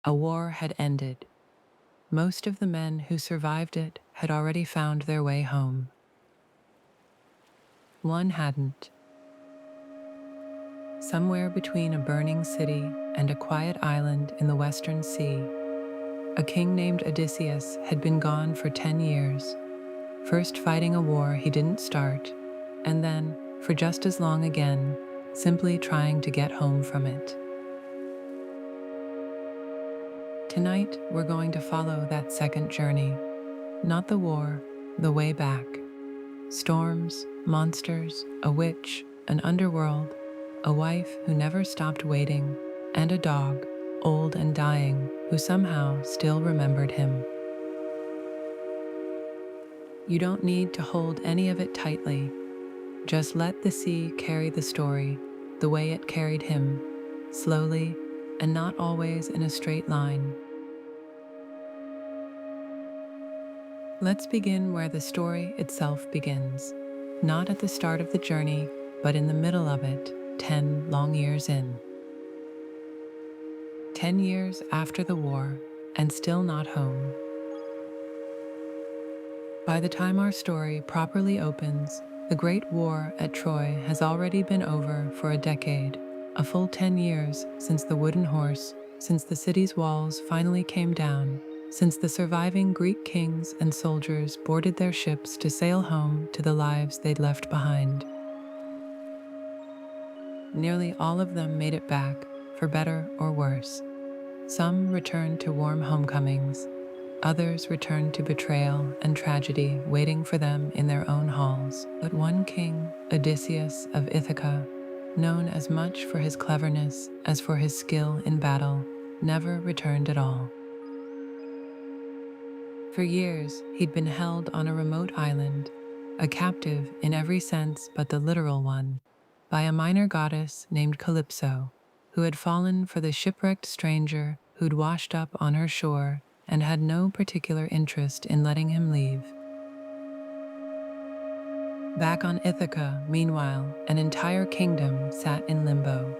A war had ended. Most of the men who survived it had already found their way home. One hadn't. Somewhere between a burning city and a quiet island in the western sea, a king named Odysseus had been gone for 10 years, first fighting a war he didn't start, and then, for just as long again, simply trying to get home from it. Tonight, we're going to follow that second journey. Not the war, the way back. Storms, monsters, a witch, an underworld, a wife who never stopped waiting, and a dog, old and dying, who somehow still remembered him. You don't need to hold any of it tightly. Just let the sea carry the story, the way it carried him, slowly, and not always in a straight line. Let's begin where the story itself begins, not at the start of the journey, but in the middle of it, 10 long years in. 10 years after the war, and still not home. By the time our story properly opens, the Great War at Troy has already been over for a decade, a full 10 years since the wooden horse, since the city's walls finally came down, since the surviving Greek kings and soldiers boarded their ships to sail home to the lives they'd left behind. Nearly all of them made it back, for better or worse. Some returned to warm homecomings, others returned to betrayal and tragedy waiting for them in their own halls. But one king, Odysseus of Ithaca, known as much for his cleverness as for his skill in battle, never returned at all. For years, he'd been held on a remote island, a captive in every sense but the literal one, by a minor goddess named Calypso, who had fallen for the shipwrecked stranger who'd washed up on her shore and had no particular interest in letting him leave. Back on Ithaca, meanwhile, an entire kingdom sat in limbo.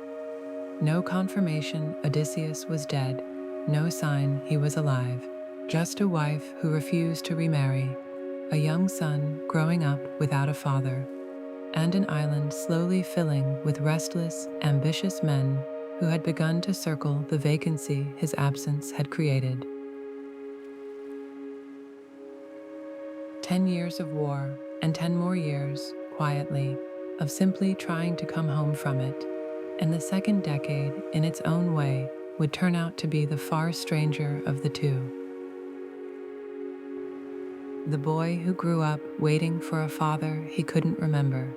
No confirmation Odysseus was dead, no sign he was alive, just a wife who refused to remarry, a young son growing up without a father, and an island slowly filling with restless, ambitious men who had begun to circle the vacancy his absence had created. 10 years of war, and 10 more years, quietly, of simply trying to come home from it, and the second decade, in its own way, would turn out to be the far stranger of the two. The boy who grew up waiting for a father he couldn't remember.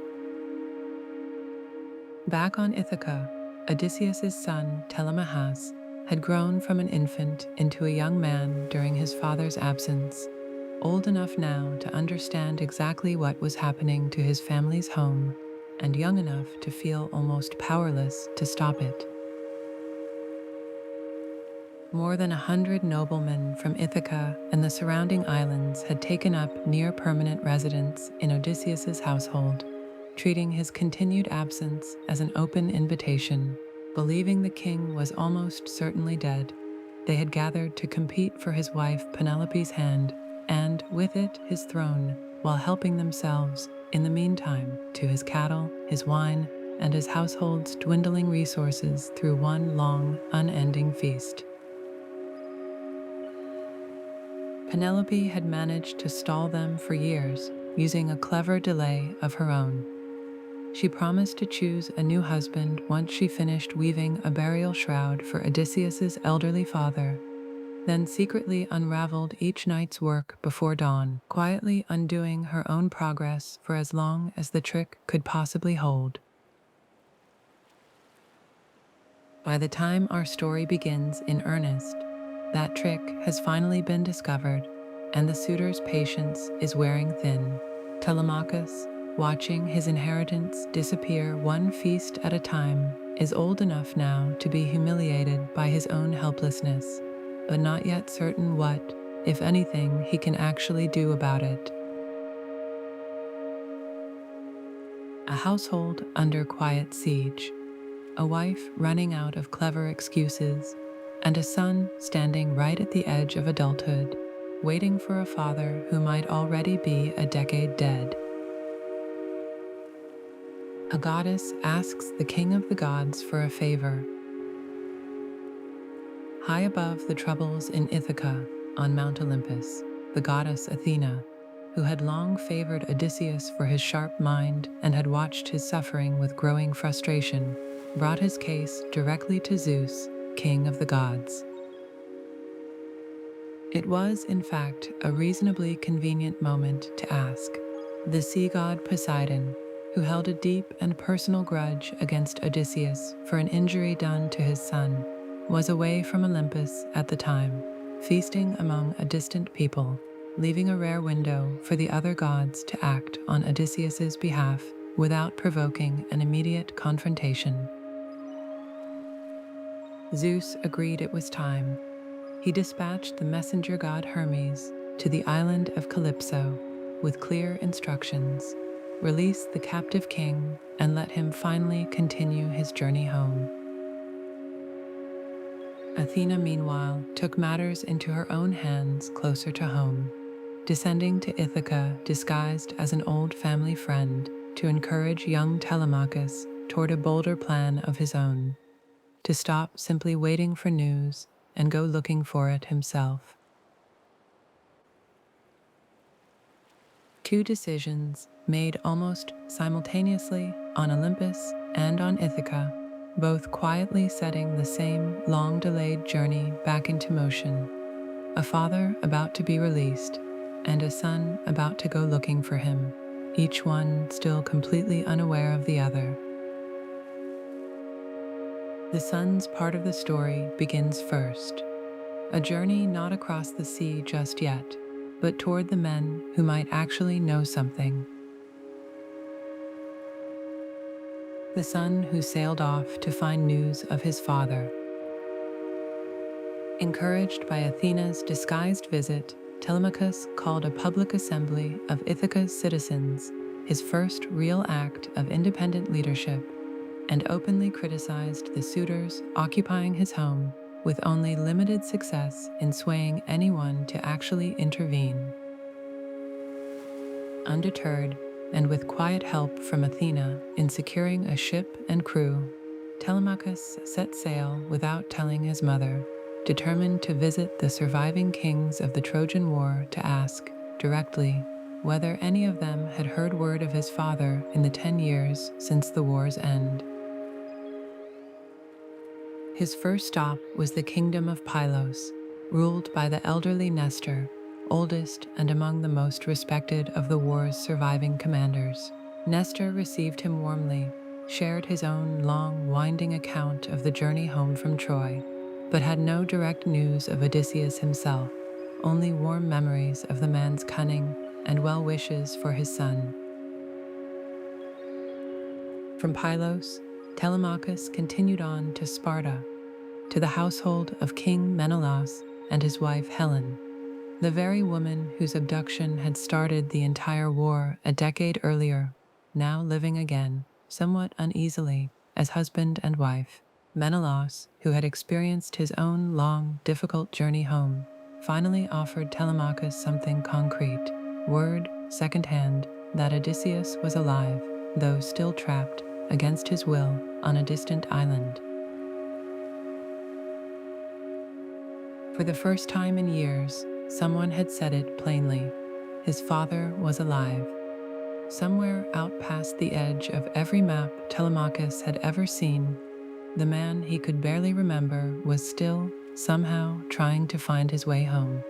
Back on Ithaca, Odysseus's son, Telemachus, had grown from an infant into a young man during his father's absence, old enough now to understand exactly what was happening to his family's home, and young enough to feel almost powerless to stop it. More than 100 noblemen from Ithaca and the surrounding islands had taken up near-permanent residence in Odysseus's household, treating his continued absence as an open invitation. Believing the king was almost certainly dead, they had gathered to compete for his wife Penelope's hand, and, with it, his throne, while helping themselves, in the meantime, to his cattle, his wine, and his household's dwindling resources through one long, unending feast. Penelope had managed to stall them for years, using a clever delay of her own. She promised to choose a new husband once she finished weaving a burial shroud for Odysseus's elderly father, then secretly unraveled each night's work before dawn, quietly undoing her own progress for as long as the trick could possibly hold. By the time our story begins in earnest, that trick has finally been discovered, and the suitor's patience is wearing thin. Telemachus, watching his inheritance disappear one feast at a time, is old enough now to be humiliated by his own helplessness, but not yet certain what, if anything, he can actually do about it. A household under quiet siege, a wife running out of clever excuses, and a son standing right at the edge of adulthood, waiting for a father who might already be a decade dead. A goddess asks the king of the gods for a favor. High above the troubles in Ithaca, on Mount Olympus, the goddess Athena, who had long favored Odysseus for his sharp mind and had watched his suffering with growing frustration, brought his case directly to Zeus, king of the gods. It was, in fact, a reasonably convenient moment to ask. The sea god Poseidon, who held a deep and personal grudge against Odysseus for an injury done to his son, was away from Olympus at the time, feasting among a distant people, leaving a rare window for the other gods to act on Odysseus's behalf without provoking an immediate confrontation. Zeus agreed it was time. He dispatched the messenger god Hermes to the island of Calypso with clear instructions: release the captive king and let him finally continue his journey home. Athena, meanwhile, took matters into her own hands closer to home, descending to Ithaca disguised as an old family friend to encourage young Telemachus toward a bolder plan of his own, to stop simply waiting for news and go looking for it himself. Two decisions made almost simultaneously on Olympus and on Ithaca, both quietly setting the same long-delayed journey back into motion. A father about to be released, and a son about to go looking for him, each one still completely unaware of the other. The son's part of the story begins first, a journey not across the sea just yet, but toward the men who might actually know something. The son who sailed off to find news of his father. Encouraged by Athena's disguised visit, Telemachus called a public assembly of Ithaca's citizens, his first real act of independent leadership, and openly criticized the suitors occupying his home, with only limited success in swaying anyone to actually intervene. Undeterred, and with quiet help from Athena in securing a ship and crew, Telemachus set sail without telling his mother, determined to visit the surviving kings of the Trojan War to ask, directly, whether any of them had heard word of his father in the 10 years since the war's end. His first stop was the kingdom of Pylos, ruled by the elderly Nestor, oldest and among the most respected of the war's surviving commanders. Nestor received him warmly, shared his own long, winding account of the journey home from Troy, but had no direct news of Odysseus himself, only warm memories of the man's cunning and well wishes for his son. From Pylos, Telemachus continued on to Sparta, to the household of King Menelaus and his wife Helen, the very woman whose abduction had started the entire war a decade earlier, now living again, somewhat uneasily, as husband and wife. Menelaus, who had experienced his own long, difficult journey home, finally offered Telemachus something concrete: word, secondhand, that Odysseus was alive, though still trapped, against his will, on a distant island. For the first time in years, someone had said it plainly: his father was alive. Somewhere out past the edge of every map Telemachus had ever seen, the man he could barely remember was still, somehow, trying to find his way home.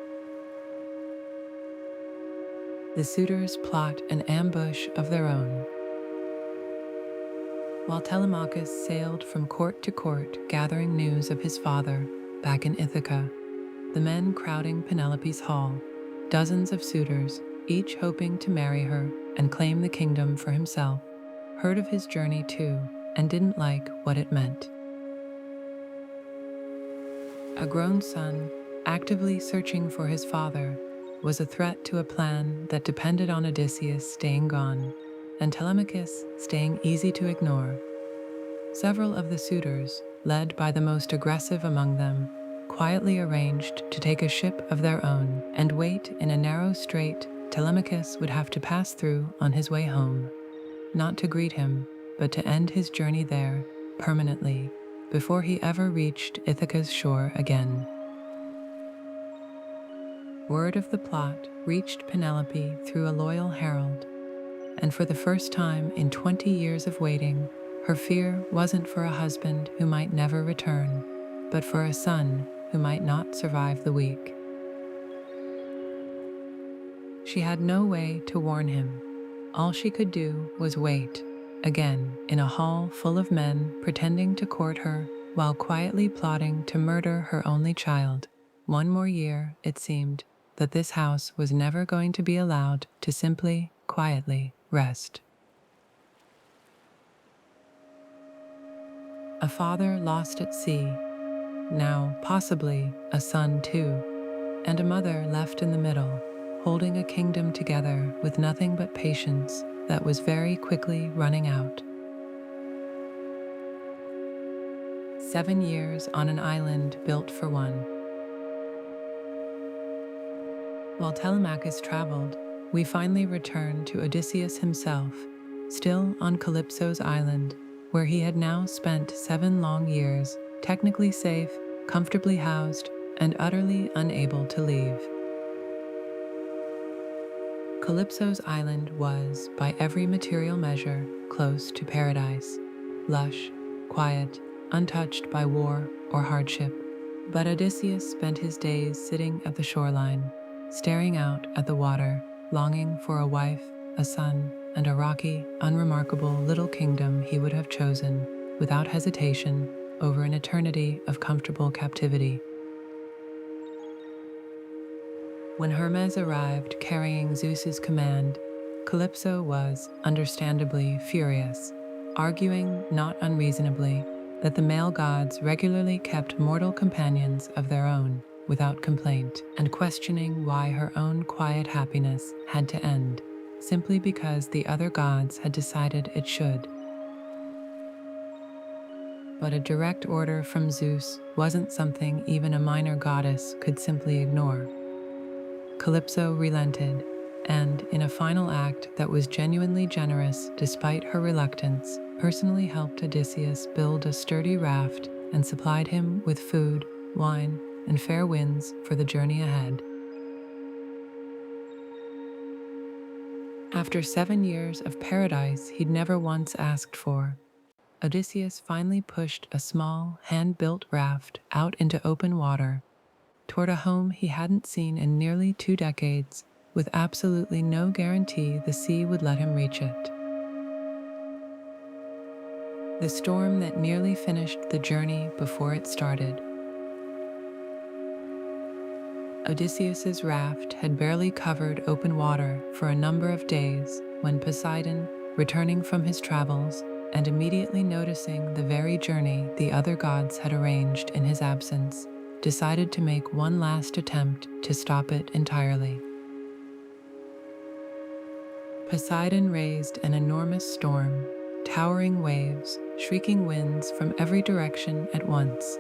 The suitors plot an ambush of their own. While Telemachus sailed from court to court gathering news of his father back in Ithaca, the men crowding Penelope's hall, dozens of suitors, each hoping to marry her and claim the kingdom for himself, heard of his journey too and didn't like what it meant. A grown son, actively searching for his father, was a threat to a plan that depended on Odysseus staying gone, and Telemachus staying easy to ignore. Several of the suitors, led by the most aggressive among them, quietly arranged to take a ship of their own and wait in a narrow strait Telemachus would have to pass through on his way home, not to greet him, but to end his journey there permanently before he ever reached Ithaca's shore again. Word of the plot reached Penelope through a loyal herald, and for the first time in 20 years of waiting, her fear wasn't for a husband who might never return, but for a son who might not survive the week. She had no way to warn him. All she could do was wait, again in a hall full of men pretending to court her while quietly plotting to murder her only child. One more year, it seemed, that this house was never going to be allowed to simply, quietly rest. A father lost at sea, now possibly a son too, and a mother left in the middle, holding a kingdom together with nothing but patience that was very quickly running out. 7 years on an island built for one. While Telemachus traveled, we finally returned to Odysseus himself, still on Calypso's island, where he had now spent 7 long years, technically safe, comfortably housed, and utterly unable to leave. Calypso's island was, by every material measure, close to paradise, lush, quiet, untouched by war or hardship. But Odysseus spent his days sitting at the shoreline, staring out at the water, longing for a wife, a son, and a rocky, unremarkable little kingdom he would have chosen, without hesitation, over an eternity of comfortable captivity. When Hermes arrived carrying Zeus's command, Calypso was, understandably, furious, arguing, not unreasonably, that the male gods regularly kept mortal companions of their own without complaint, and questioning why her own quiet happiness had to end, simply because the other gods had decided it should. But a direct order from Zeus wasn't something even a minor goddess could simply ignore. Calypso relented, and, in a final act that was genuinely generous despite her reluctance, personally helped Odysseus build a sturdy raft and supplied him with food, wine, and fair winds for the journey ahead. After 7 years of paradise he'd never once asked for, Odysseus finally pushed a small, hand-built raft out into open water, toward a home he hadn't seen in nearly 2 decades, with absolutely no guarantee the sea would let him reach it. The storm that nearly finished the journey before it started. Odysseus's raft had barely covered open water for a number of days when Poseidon, returning from his travels and immediately noticing the very journey the other gods had arranged in his absence, decided to make one last attempt to stop it entirely. Poseidon raised an enormous storm, towering waves, shrieking winds from every direction at once.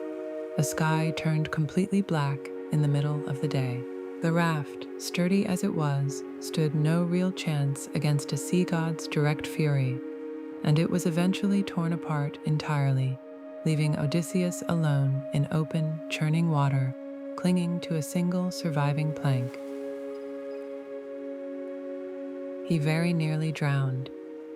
The sky turned completely black in the middle of the day. The raft, sturdy as it was, stood no real chance against a sea god's direct fury, and it was eventually torn apart entirely, leaving Odysseus alone in open, churning water, clinging to a single surviving plank. He very nearly drowned.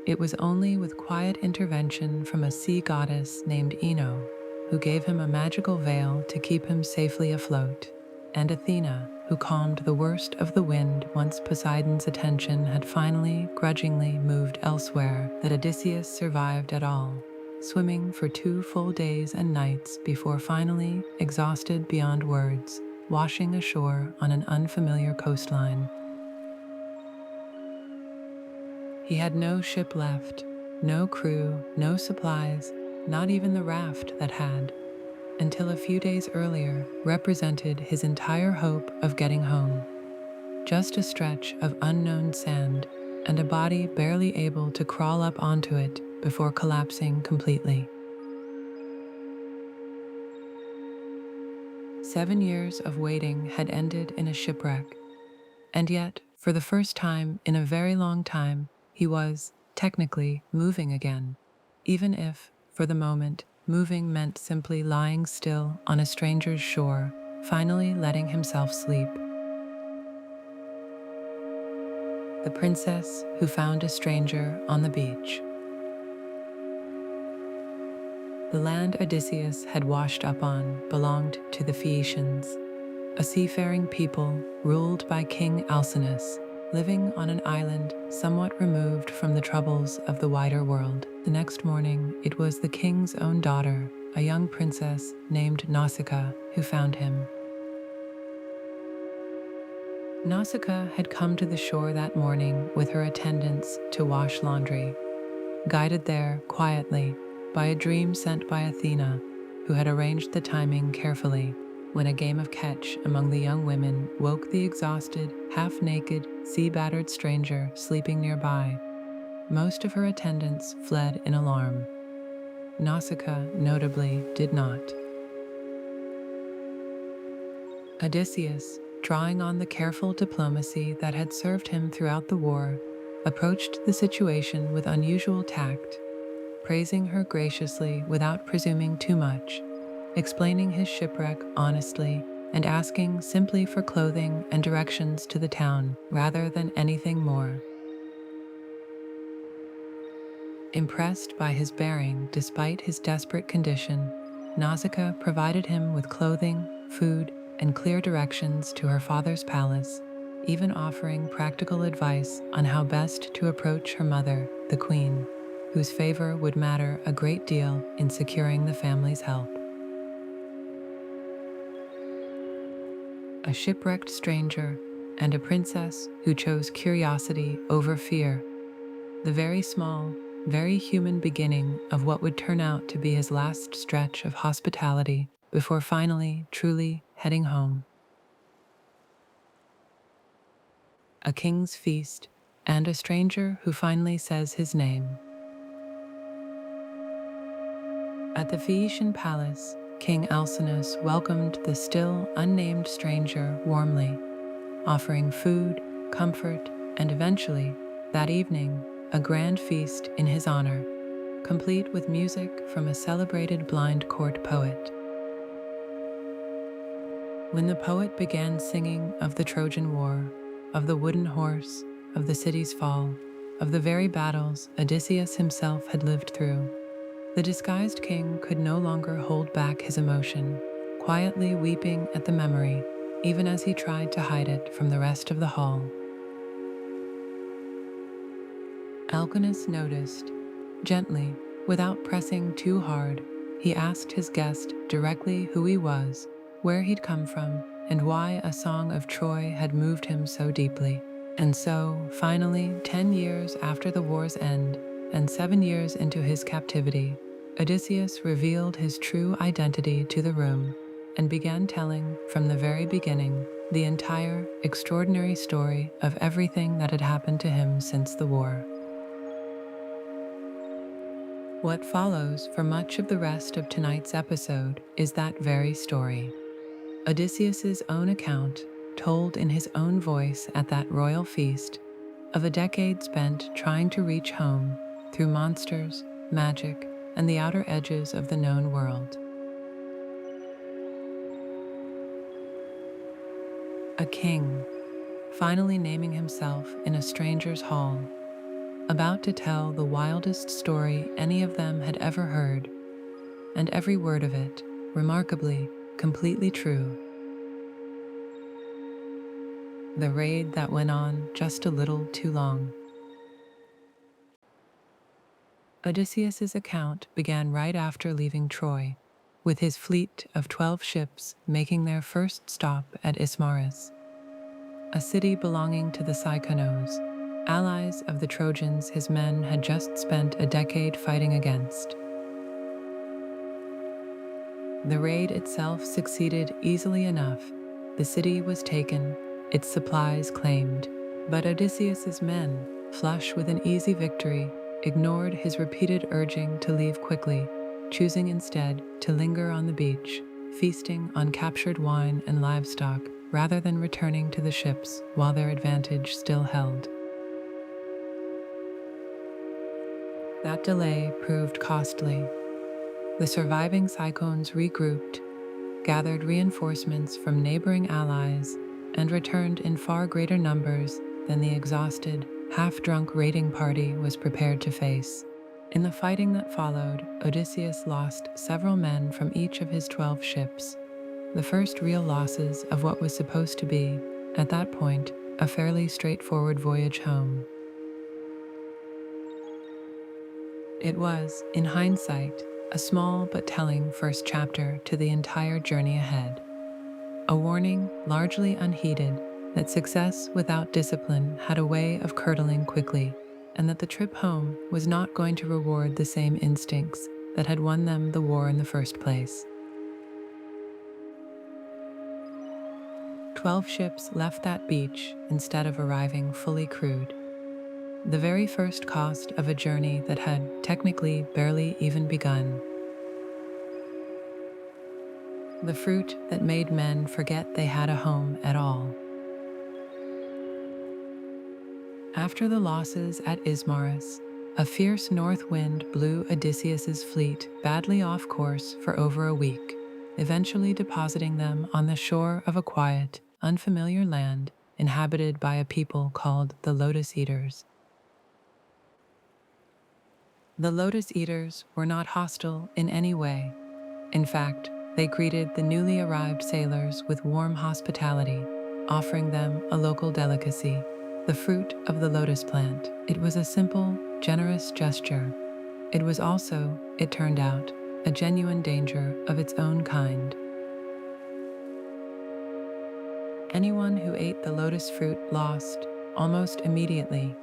It was only with quiet intervention from a sea goddess named Ino, who gave him a magical veil to keep him safely afloat, and Athena, who calmed the worst of the wind once Poseidon's attention had finally, grudgingly moved elsewhere, that Odysseus survived at all, swimming for 2 full days and nights before finally, exhausted beyond words, washing ashore on an unfamiliar coastline. He had no ship left, no crew, no supplies, not even the raft that had, until a few days earlier, represented his entire hope of getting home. Just a stretch of unknown sand and a body barely able to crawl up onto it before collapsing completely. 7 years of waiting had ended in a shipwreck, and yet, for the first time in a very long time, he was, technically, moving again, even if, for the moment, moving meant simply lying still on a stranger's shore, finally letting himself sleep. The princess who found a stranger on the beach. The land Odysseus had washed up on belonged to the Phaeacians, a seafaring people ruled by King Alcinous, living on an island somewhat removed from the troubles of the wider world. The next morning, it was the king's own daughter, a young princess named Nausicaa, who found him. Nausicaa had come to the shore that morning with her attendants to wash laundry, guided there quietly by a dream sent by Athena, who had arranged the timing carefully. When a game of catch among the young women woke the exhausted, half-naked, sea-battered stranger sleeping nearby, most of her attendants fled in alarm. Nausicaa, notably, did not. Odysseus, drawing on the careful diplomacy that had served him throughout the war, approached the situation with unusual tact, praising her graciously without presuming too much, explaining his shipwreck honestly, and asking simply for clothing and directions to the town rather than anything more. Impressed by his bearing despite his desperate condition, Nausicaa provided him with clothing, food, and clear directions to her father's palace, even offering practical advice on how best to approach her mother, the queen, whose favor would matter a great deal in securing the family's help. A shipwrecked stranger and a princess who chose curiosity over fear, the very small, very human beginning of what would turn out to be his last stretch of hospitality before finally, truly heading home. A king's feast, and a stranger who finally says his name. At the Phaeacian palace, King Alcinous welcomed the still unnamed stranger warmly, offering food, comfort, and eventually, that evening, a grand feast in his honor, complete with music from a celebrated blind court poet. When the poet began singing of the Trojan War, of the wooden horse, of the city's fall, of the very battles Odysseus himself had lived through, the disguised king could no longer hold back his emotion, quietly weeping at the memory, even as he tried to hide it from the rest of the hall. Alcinous noticed. Gently, without pressing too hard, he asked his guest directly who he was, where he'd come from, and why a song of Troy had moved him so deeply. And so, finally, 10 years after the war's end, and 7 years into his captivity, Odysseus revealed his true identity to the room and began telling, from the very beginning, the entire, extraordinary story of everything that had happened to him since the war. What follows for much of the rest of tonight's episode is that very story. Odysseus's own account, told in his own voice at that royal feast, of a decade spent trying to reach home through monsters, magic, and the outer edges of the known world. A king, finally naming himself in a stranger's hall, about to tell the wildest story any of them had ever heard, and every word of it, remarkably, completely true. The raid that went on just a little too long. Odysseus's account began right after leaving Troy, with his fleet of 12 ships making their first stop at Ismarus, a city belonging to the Myconos, allies of the Trojans his men had just spent a decade fighting against. The raid itself succeeded easily enough. The city was taken, its supplies claimed, but Odysseus's men, flush with an easy victory, ignored his repeated urging to leave quickly, choosing instead to linger on the beach, feasting on captured wine and livestock rather than returning to the ships while their advantage still held. That delay proved costly. The surviving Cyclones regrouped, gathered reinforcements from neighboring allies, and returned in far greater numbers than the exhausted, half-drunk raiding party was prepared to face. In the fighting that followed, Odysseus lost several men from each of his 12 ships, the first real losses of what was supposed to be, at that point, a fairly straightforward voyage home. It was, in hindsight, a small but telling first chapter to the entire journey ahead. A warning, largely unheeded, that success without discipline had a way of curdling quickly, and that the trip home was not going to reward the same instincts that had won them the war in the first place. 12 ships left that beach instead of arriving fully crewed. The very first cost of a journey that had technically barely even begun. The fruit that made men forget they had a home at all. After the losses at Ismarus, a fierce north wind blew Odysseus's fleet badly off course for over a week, eventually depositing them on the shore of a quiet, unfamiliar land inhabited by a people called the Lotus Eaters. The Lotus Eaters were not hostile in any way. In fact, they greeted the newly arrived sailors with warm hospitality, offering them a local delicacy, the fruit of the lotus plant. It was a simple, generous gesture. It was also, it turned out, a genuine danger of its own kind. Anyone who ate the lotus fruit lost, almost immediately,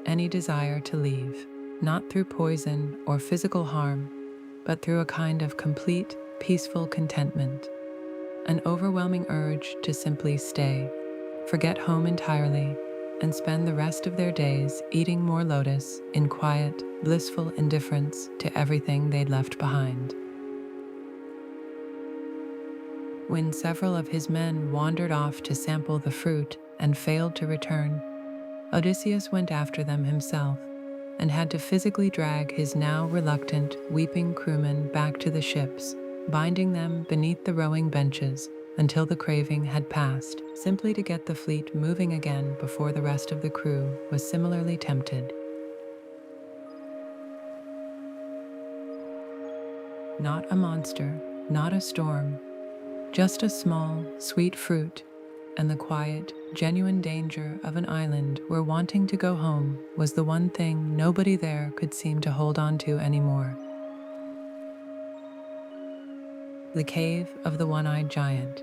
any desire to leave, not through poison or physical harm, but through a kind of complete, peaceful contentment, an overwhelming urge to simply stay, forget home entirely, and spend the rest of their days eating more lotus in quiet, blissful indifference to everything they'd left behind. When several of his men wandered off to sample the fruit and failed to return, Odysseus went after them himself and had to physically drag his now reluctant, weeping crewmen back to the ships, binding them beneath the rowing benches until the craving had passed, simply to get the fleet moving again before the rest of the crew was similarly tempted. Not a monster, not a storm, just a small, sweet fruit, and the quiet, genuine danger of an island where wanting to go home was the one thing nobody there could seem to hold on to anymore. The Cave of the One-Eyed Giant.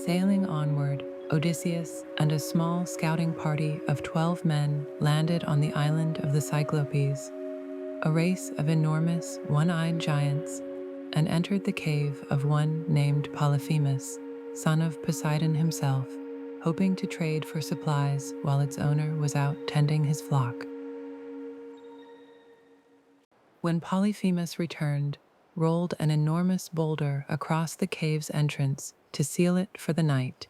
Sailing onward, Odysseus and a small scouting party of 12 men landed on the island of the Cyclopes, a race of enormous, one-eyed giants, and entered the cave of one named Polyphemus, son of Poseidon himself, hoping to trade for supplies while its owner was out tending his flock. When Polyphemus returned, rolled an enormous boulder across the cave's entrance to seal it for the night,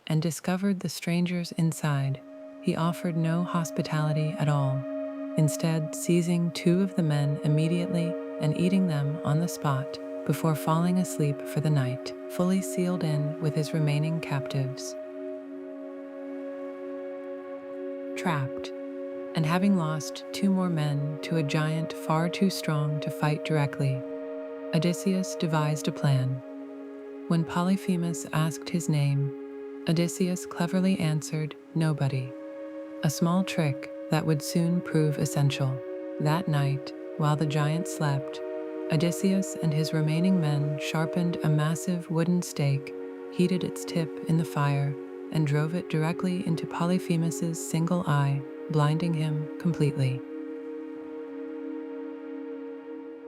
and discovered the strangers inside, he offered no hospitality at all, instead seizing 2 of the men immediately and eating them on the spot before falling asleep for the night, fully sealed in with his remaining captives. Trapped, and having lost 2 more men to a giant far too strong to fight directly, Odysseus devised a plan. When Polyphemus asked his name, Odysseus cleverly answered, "Nobody," a small trick that would soon prove essential. That night, while the giant slept, Odysseus and his remaining men sharpened a massive wooden stake, heated its tip in the fire, and drove it directly into Polyphemus's single eye, blinding him completely.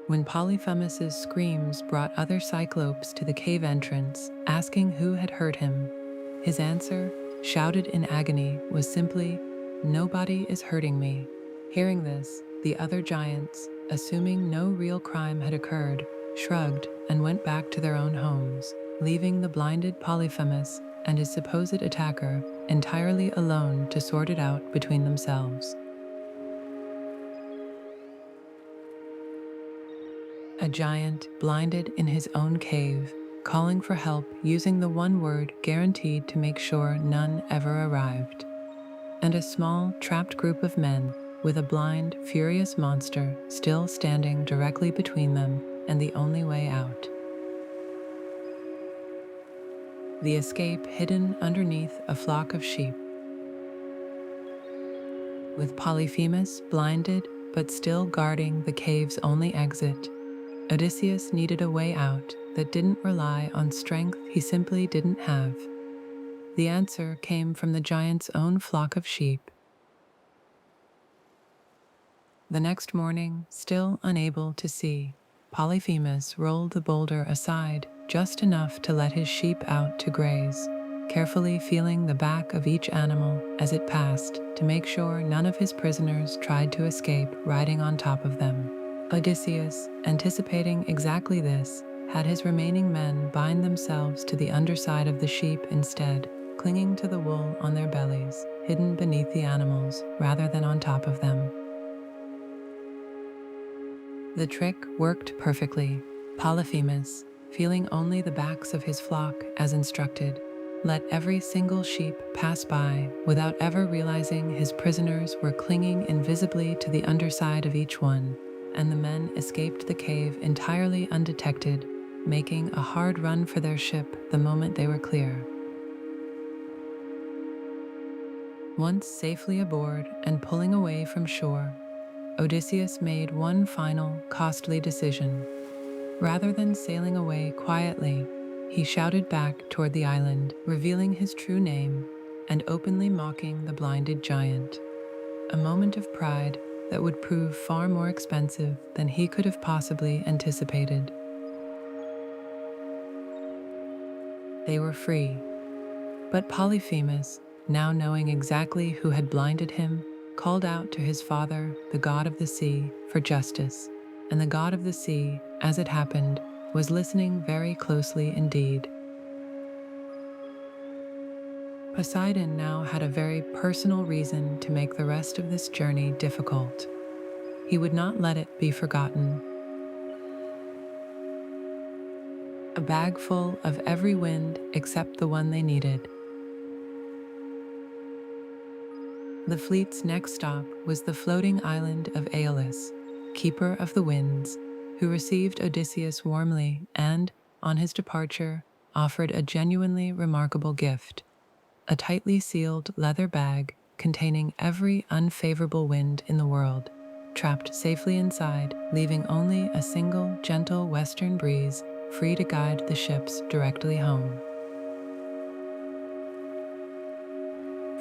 When Polyphemus's screams brought other Cyclopes to the cave entrance, asking who had hurt him, his answer, shouted in agony, was simply, "Nobody is hurting me." Hearing this, the other giants, assuming no real crime had occurred, shrugged and went back to their own homes, leaving the blinded Polyphemus and his supposed attacker entirely alone to sort it out between themselves. A giant blinded in his own cave, calling for help using the one word guaranteed to make sure none ever arrived. And a small, trapped group of men, with a blind, furious monster still standing directly between them and the only way out. The escape hidden underneath a flock of sheep. With Polyphemus blinded but still guarding the cave's only exit, Odysseus needed a way out that didn't rely on strength he simply didn't have. The answer came from the giant's own flock of sheep. The next morning, still unable to see, Polyphemus rolled the boulder aside just enough to let his sheep out to graze, carefully feeling the back of each animal as it passed to make sure none of his prisoners tried to escape riding on top of them. Odysseus, anticipating exactly this, had his remaining men bind themselves to the underside of the sheep instead, clinging to the wool on their bellies, hidden beneath the animals rather than on top of them. The trick worked perfectly. Polyphemus, feeling only the backs of his flock as instructed, let every single sheep pass by without ever realizing his prisoners were clinging invisibly to the underside of each one, and the men escaped the cave entirely undetected, making a hard run for their ship the moment they were clear. Once safely aboard and pulling away from shore, Odysseus made one final, costly decision. Rather than sailing away quietly, he shouted back toward the island, revealing his true name and openly mocking the blinded giant. A moment of pride that would prove far more expensive than he could have possibly anticipated. They were free, but Polyphemus, now knowing exactly who had blinded him, called out to his father, the god of the sea, for justice, and the god of the sea, as it happened, was listening very closely indeed. Poseidon now had a very personal reason to make the rest of this journey difficult. He would not let it be forgotten. A bag full of every wind except the one they needed. The fleet's next stop was the floating island of Aeolus, keeper of the winds, who received Odysseus warmly and, on his departure, offered a genuinely remarkable gift, a tightly sealed leather bag containing every unfavorable wind in the world, trapped safely inside, leaving only a single gentle western breeze free to guide the ships directly home.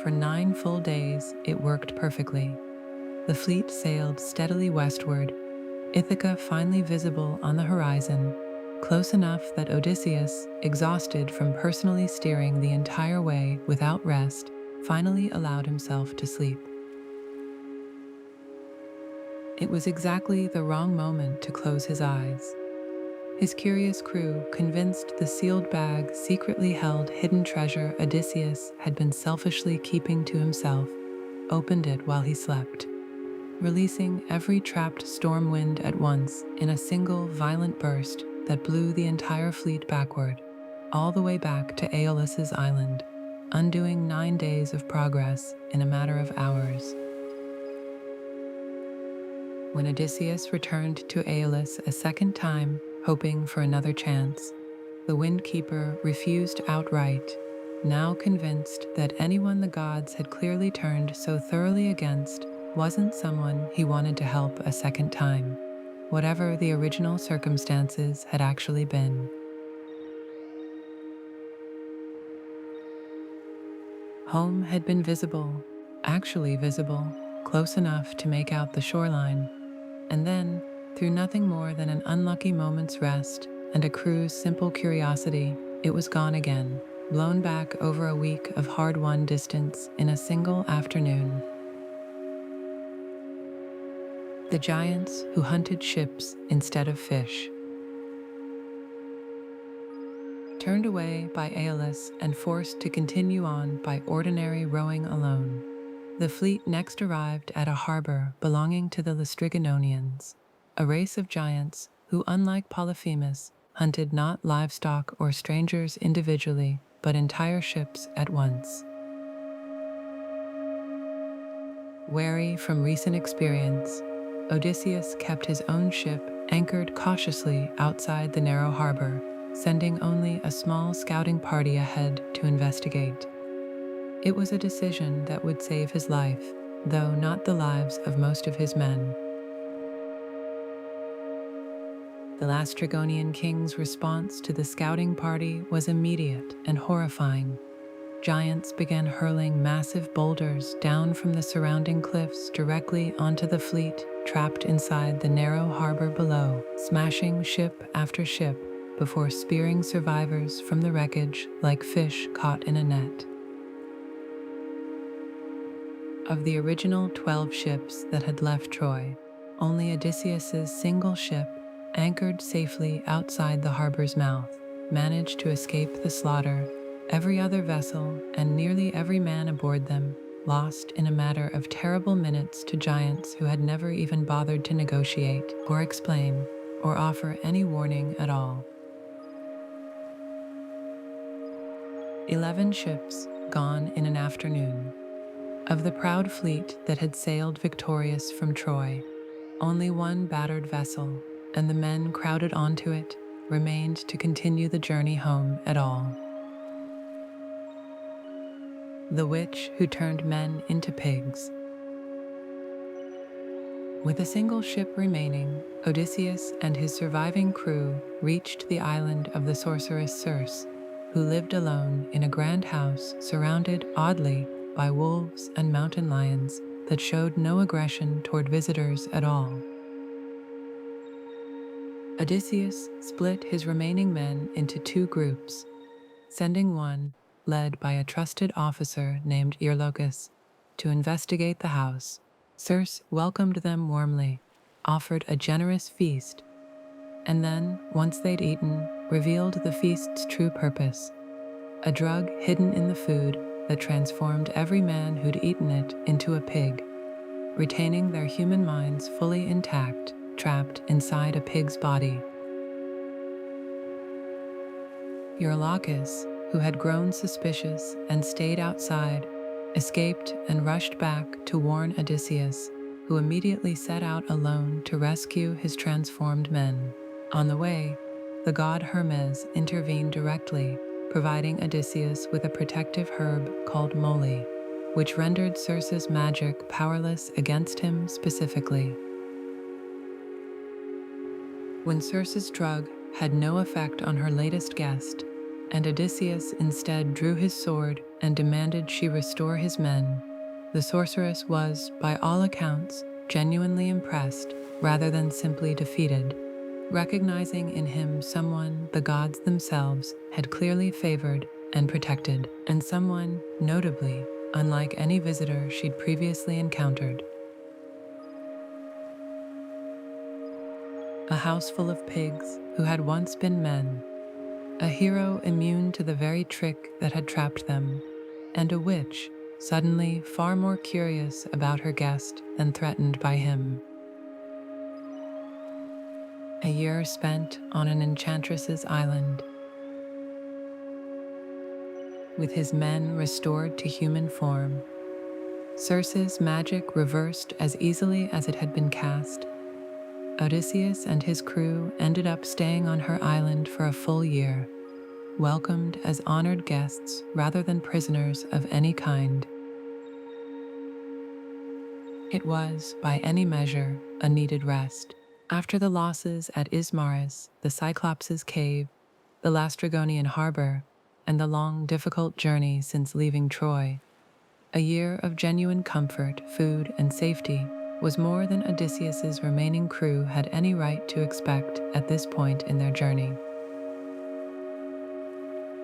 For 9 full days, it worked perfectly. The fleet sailed steadily westward, Ithaca finally visible on the horizon, close enough that Odysseus, exhausted from personally steering the entire way without rest, finally allowed himself to sleep. It was exactly the wrong moment to close his eyes. His curious crew, convinced the sealed bag secretly held hidden treasure Odysseus had been selfishly keeping to himself, opened it while he slept, releasing every trapped storm wind at once in a single violent burst that blew the entire fleet backward, all the way back to Aeolus's island, undoing 9 days of progress in a matter of hours. When Odysseus returned to Aeolus a second time, hoping for another chance, the Windkeeper refused outright, now convinced that anyone the gods had clearly turned so thoroughly against wasn't someone he wanted to help a second time, whatever the original circumstances had actually been. Home had been visible, actually visible, close enough to make out the shoreline, and then, through nothing more than an unlucky moment's rest and a crew's simple curiosity, it was gone again, blown back over a week of hard-won distance in a single afternoon. The giants who hunted ships instead of fish. turned away by Aeolus and forced to continue on by ordinary rowing alone. The fleet next arrived at a harbor belonging to the Laestrygonians, a race of giants who, unlike Polyphemus, hunted not livestock or strangers individually, but entire ships at once. Wary from recent experience, Odysseus kept his own ship anchored cautiously outside the narrow harbor, sending only a small scouting party ahead to investigate. It was a decision that would save his life, though not the lives of most of his men. The Laestrygonian king's response to the scouting party was immediate and horrifying. Giants began hurling massive boulders down from the surrounding cliffs directly onto the fleet trapped inside the narrow harbor below, smashing ship after ship before spearing survivors from the wreckage like fish caught in a net. Of the original 12 ships that had left Troy, only Odysseus's single ship, anchored safely outside the harbor's mouth, managed to escape the slaughter. Every other vessel and nearly every man aboard them lost in a matter of terrible minutes to giants who had never even bothered to negotiate or explain or offer any warning at all. 11 ships gone in an afternoon. Of the proud fleet that had sailed victorious from Troy, only one battered vessel, and the men crowded onto it, remained to continue the journey home at all. The witch who turned men into pigs. With a single ship remaining, Odysseus and his surviving crew reached the island of the sorceress Circe, who lived alone in a grand house surrounded, oddly, by wolves and mountain lions that showed no aggression toward visitors at all. Odysseus split his remaining men into 2 groups, sending one, led by a trusted officer named Eurylochus, to investigate the house. Circe welcomed them warmly, offered a generous feast, and then, once they'd eaten, revealed the feast's true purpose, a drug hidden in the food that transformed every man who'd eaten it into a pig, retaining their human minds fully intact, trapped inside a pig's body. Eurylochus, who had grown suspicious and stayed outside, escaped and rushed back to warn Odysseus, who immediately set out alone to rescue his transformed men. On the way, the god Hermes intervened directly, providing Odysseus with a protective herb called moly, which rendered Circe's magic powerless against him specifically. When Circe's drug had no effect on her latest guest, and Odysseus instead drew his sword and demanded she restore his men, the sorceress was, by all accounts, genuinely impressed rather than simply defeated, recognizing in him someone the gods themselves had clearly favored and protected, and someone, notably, unlike any visitor she'd previously encountered. A house full of pigs who had once been men, a hero immune to the very trick that had trapped them, and a witch suddenly far more curious about her guest than threatened by him. A year spent on an Enchantress's island, with his men restored to human form, Circe's magic reversed as easily as it had been cast. Odysseus and his crew ended up staying on her island for a full year, welcomed as honored guests rather than prisoners of any kind. It was, by any measure, a needed rest. After the losses at Ismarus, the Cyclops' cave, the Laestrygonian harbor, and the long, difficult journey since leaving Troy, a year of genuine comfort, food, and safety was more than Odysseus's remaining crew had any right to expect at this point in their journey.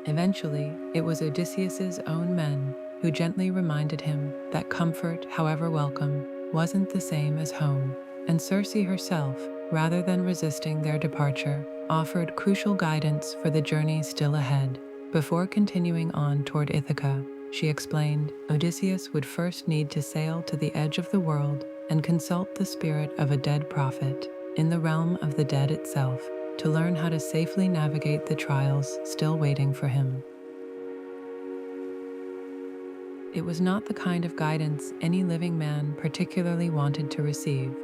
Eventually, it was Odysseus's own men who gently reminded him that comfort, however welcome, wasn't the same as home, and Circe herself rather than resisting their departure, offered crucial guidance for the journey still ahead. Before continuing on toward Ithaca, she explained, Odysseus would first need to sail to the edge of the world and consult the spirit of a dead prophet in the realm of the dead itself to learn how to safely navigate the trials still waiting for him. It was not the kind of guidance any living man particularly wanted to receive.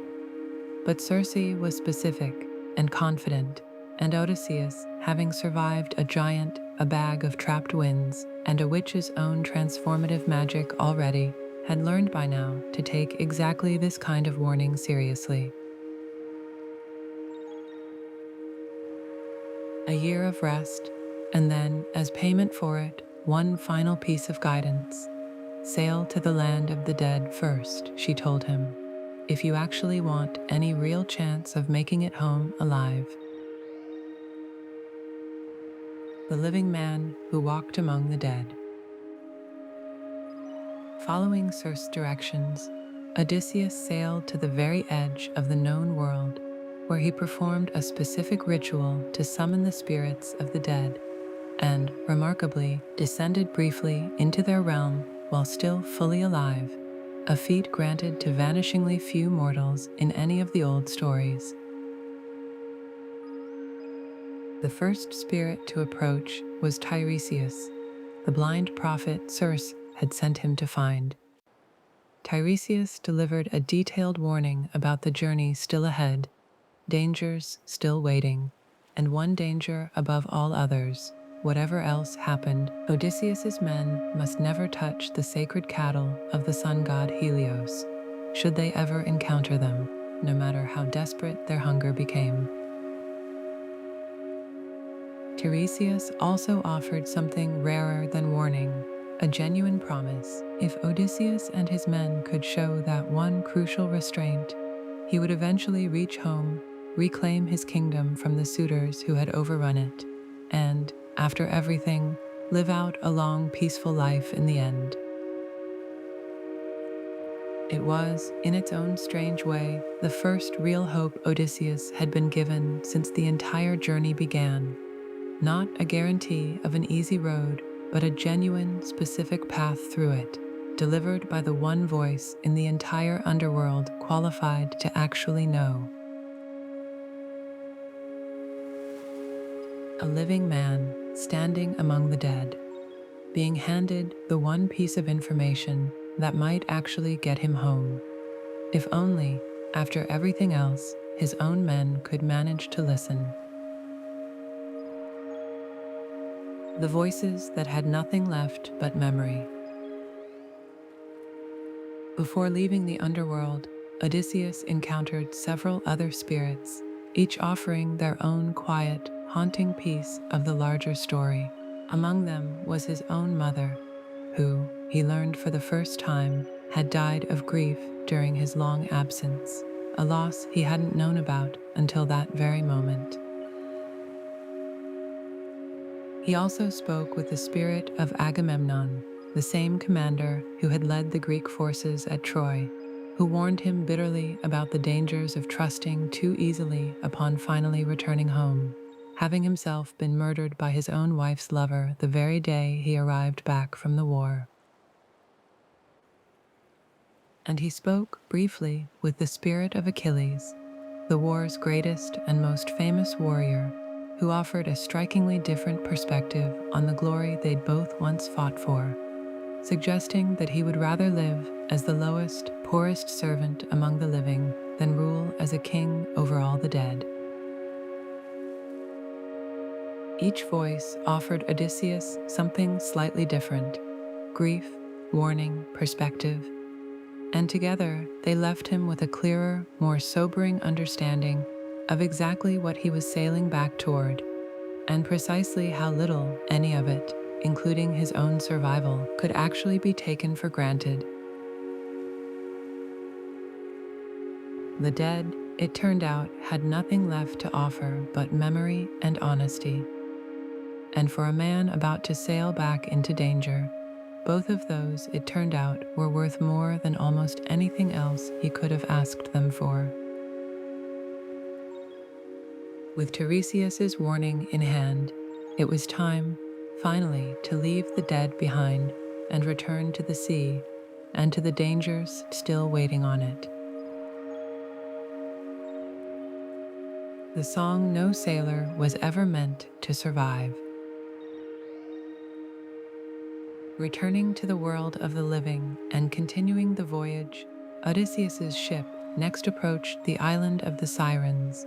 But Circe was specific and confident, and Odysseus, having survived a giant, a bag of trapped winds, and a witch's own transformative magic already, had learned by now to take exactly this kind of warning seriously. A year of rest, and then, as payment for it, one final piece of guidance. Sail to the land of the dead first, she told him, if you actually want any real chance of making it home alive. The living man who walked among the dead. Following Circe's directions, Odysseus sailed to the very edge of the known world, where he performed a specific ritual to summon the spirits of the dead, and, remarkably, descended briefly into their realm while still fully alive, a feat granted to vanishingly few mortals in any of the old stories. The first spirit to approach was Tiresias, the blind prophet Circe had sent him to find. Tiresias delivered a detailed warning about the journey still ahead, dangers still waiting, and one danger above all others. Whatever else happened, Odysseus's men must never touch the sacred cattle of the sun god Helios, should they ever encounter them, no matter how desperate their hunger became. Tiresias also offered something rarer than warning, a genuine promise. If Odysseus and his men could show that one crucial restraint, he would eventually reach home, reclaim his kingdom from the suitors who had overrun it, and, after everything, live out a long, peaceful life in the end. It was, in its own strange way, the first real hope Odysseus had been given since the entire journey began. Not a guarantee of an easy road, but a genuine, specific path through it, delivered by the one voice in the entire underworld qualified to actually know. A living man standing among the dead, being handed the one piece of information that might actually get him home. If only, after everything else, his own men could manage to listen. The voices that had nothing left but memory. Before leaving the underworld, Odysseus encountered several other spirits, each offering their own quiet, haunting piece of the larger story. Among them was his own mother, who, he learned for the first time, had died of grief during his long absence, a loss he hadn't known about until that very moment. He also spoke with the spirit of Agamemnon, the same commander who had led the Greek forces at Troy, who warned him bitterly about the dangers of trusting too easily upon finally returning home, having himself been murdered by his own wife's lover the very day he arrived back from the war. And he spoke briefly with the spirit of Achilles, the war's greatest and most famous warrior, who offered a strikingly different perspective on the glory they'd both once fought for, suggesting that he would rather live as the lowest, poorest servant among the living than rule as a king over all the dead. Each voice offered Odysseus something slightly different: grief, warning, perspective, and together they left him with a clearer, more sobering understanding of exactly what he was sailing back toward, and precisely how little any of it, including his own survival, could actually be taken for granted. The dead, it turned out, had nothing left to offer but memory and honesty. And for a man about to sail back into danger, both of those, it turned out, were worth more than almost anything else he could have asked them for. With Tiresias's warning in hand, it was time, finally, to leave the dead behind and return to the sea and to the dangers still waiting on it. The song no sailor was ever meant to survive. Returning to the world of the living and continuing the voyage, Odysseus's ship next approached the island of the Sirens,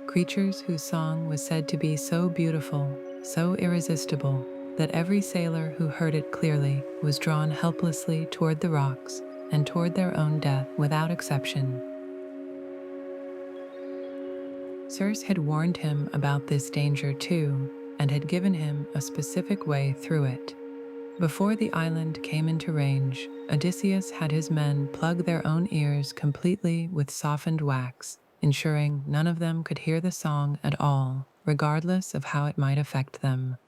creatures whose song was said to be so beautiful, so irresistible, that every sailor who heard it clearly was drawn helplessly toward the rocks and toward their own death without exception. Circe had warned him about this danger too, and had given him a specific way through it. Before the island came into range, Odysseus had his men plug their own ears completely with softened wax, ensuring none of them could hear the song at all, regardless of how it might affect them.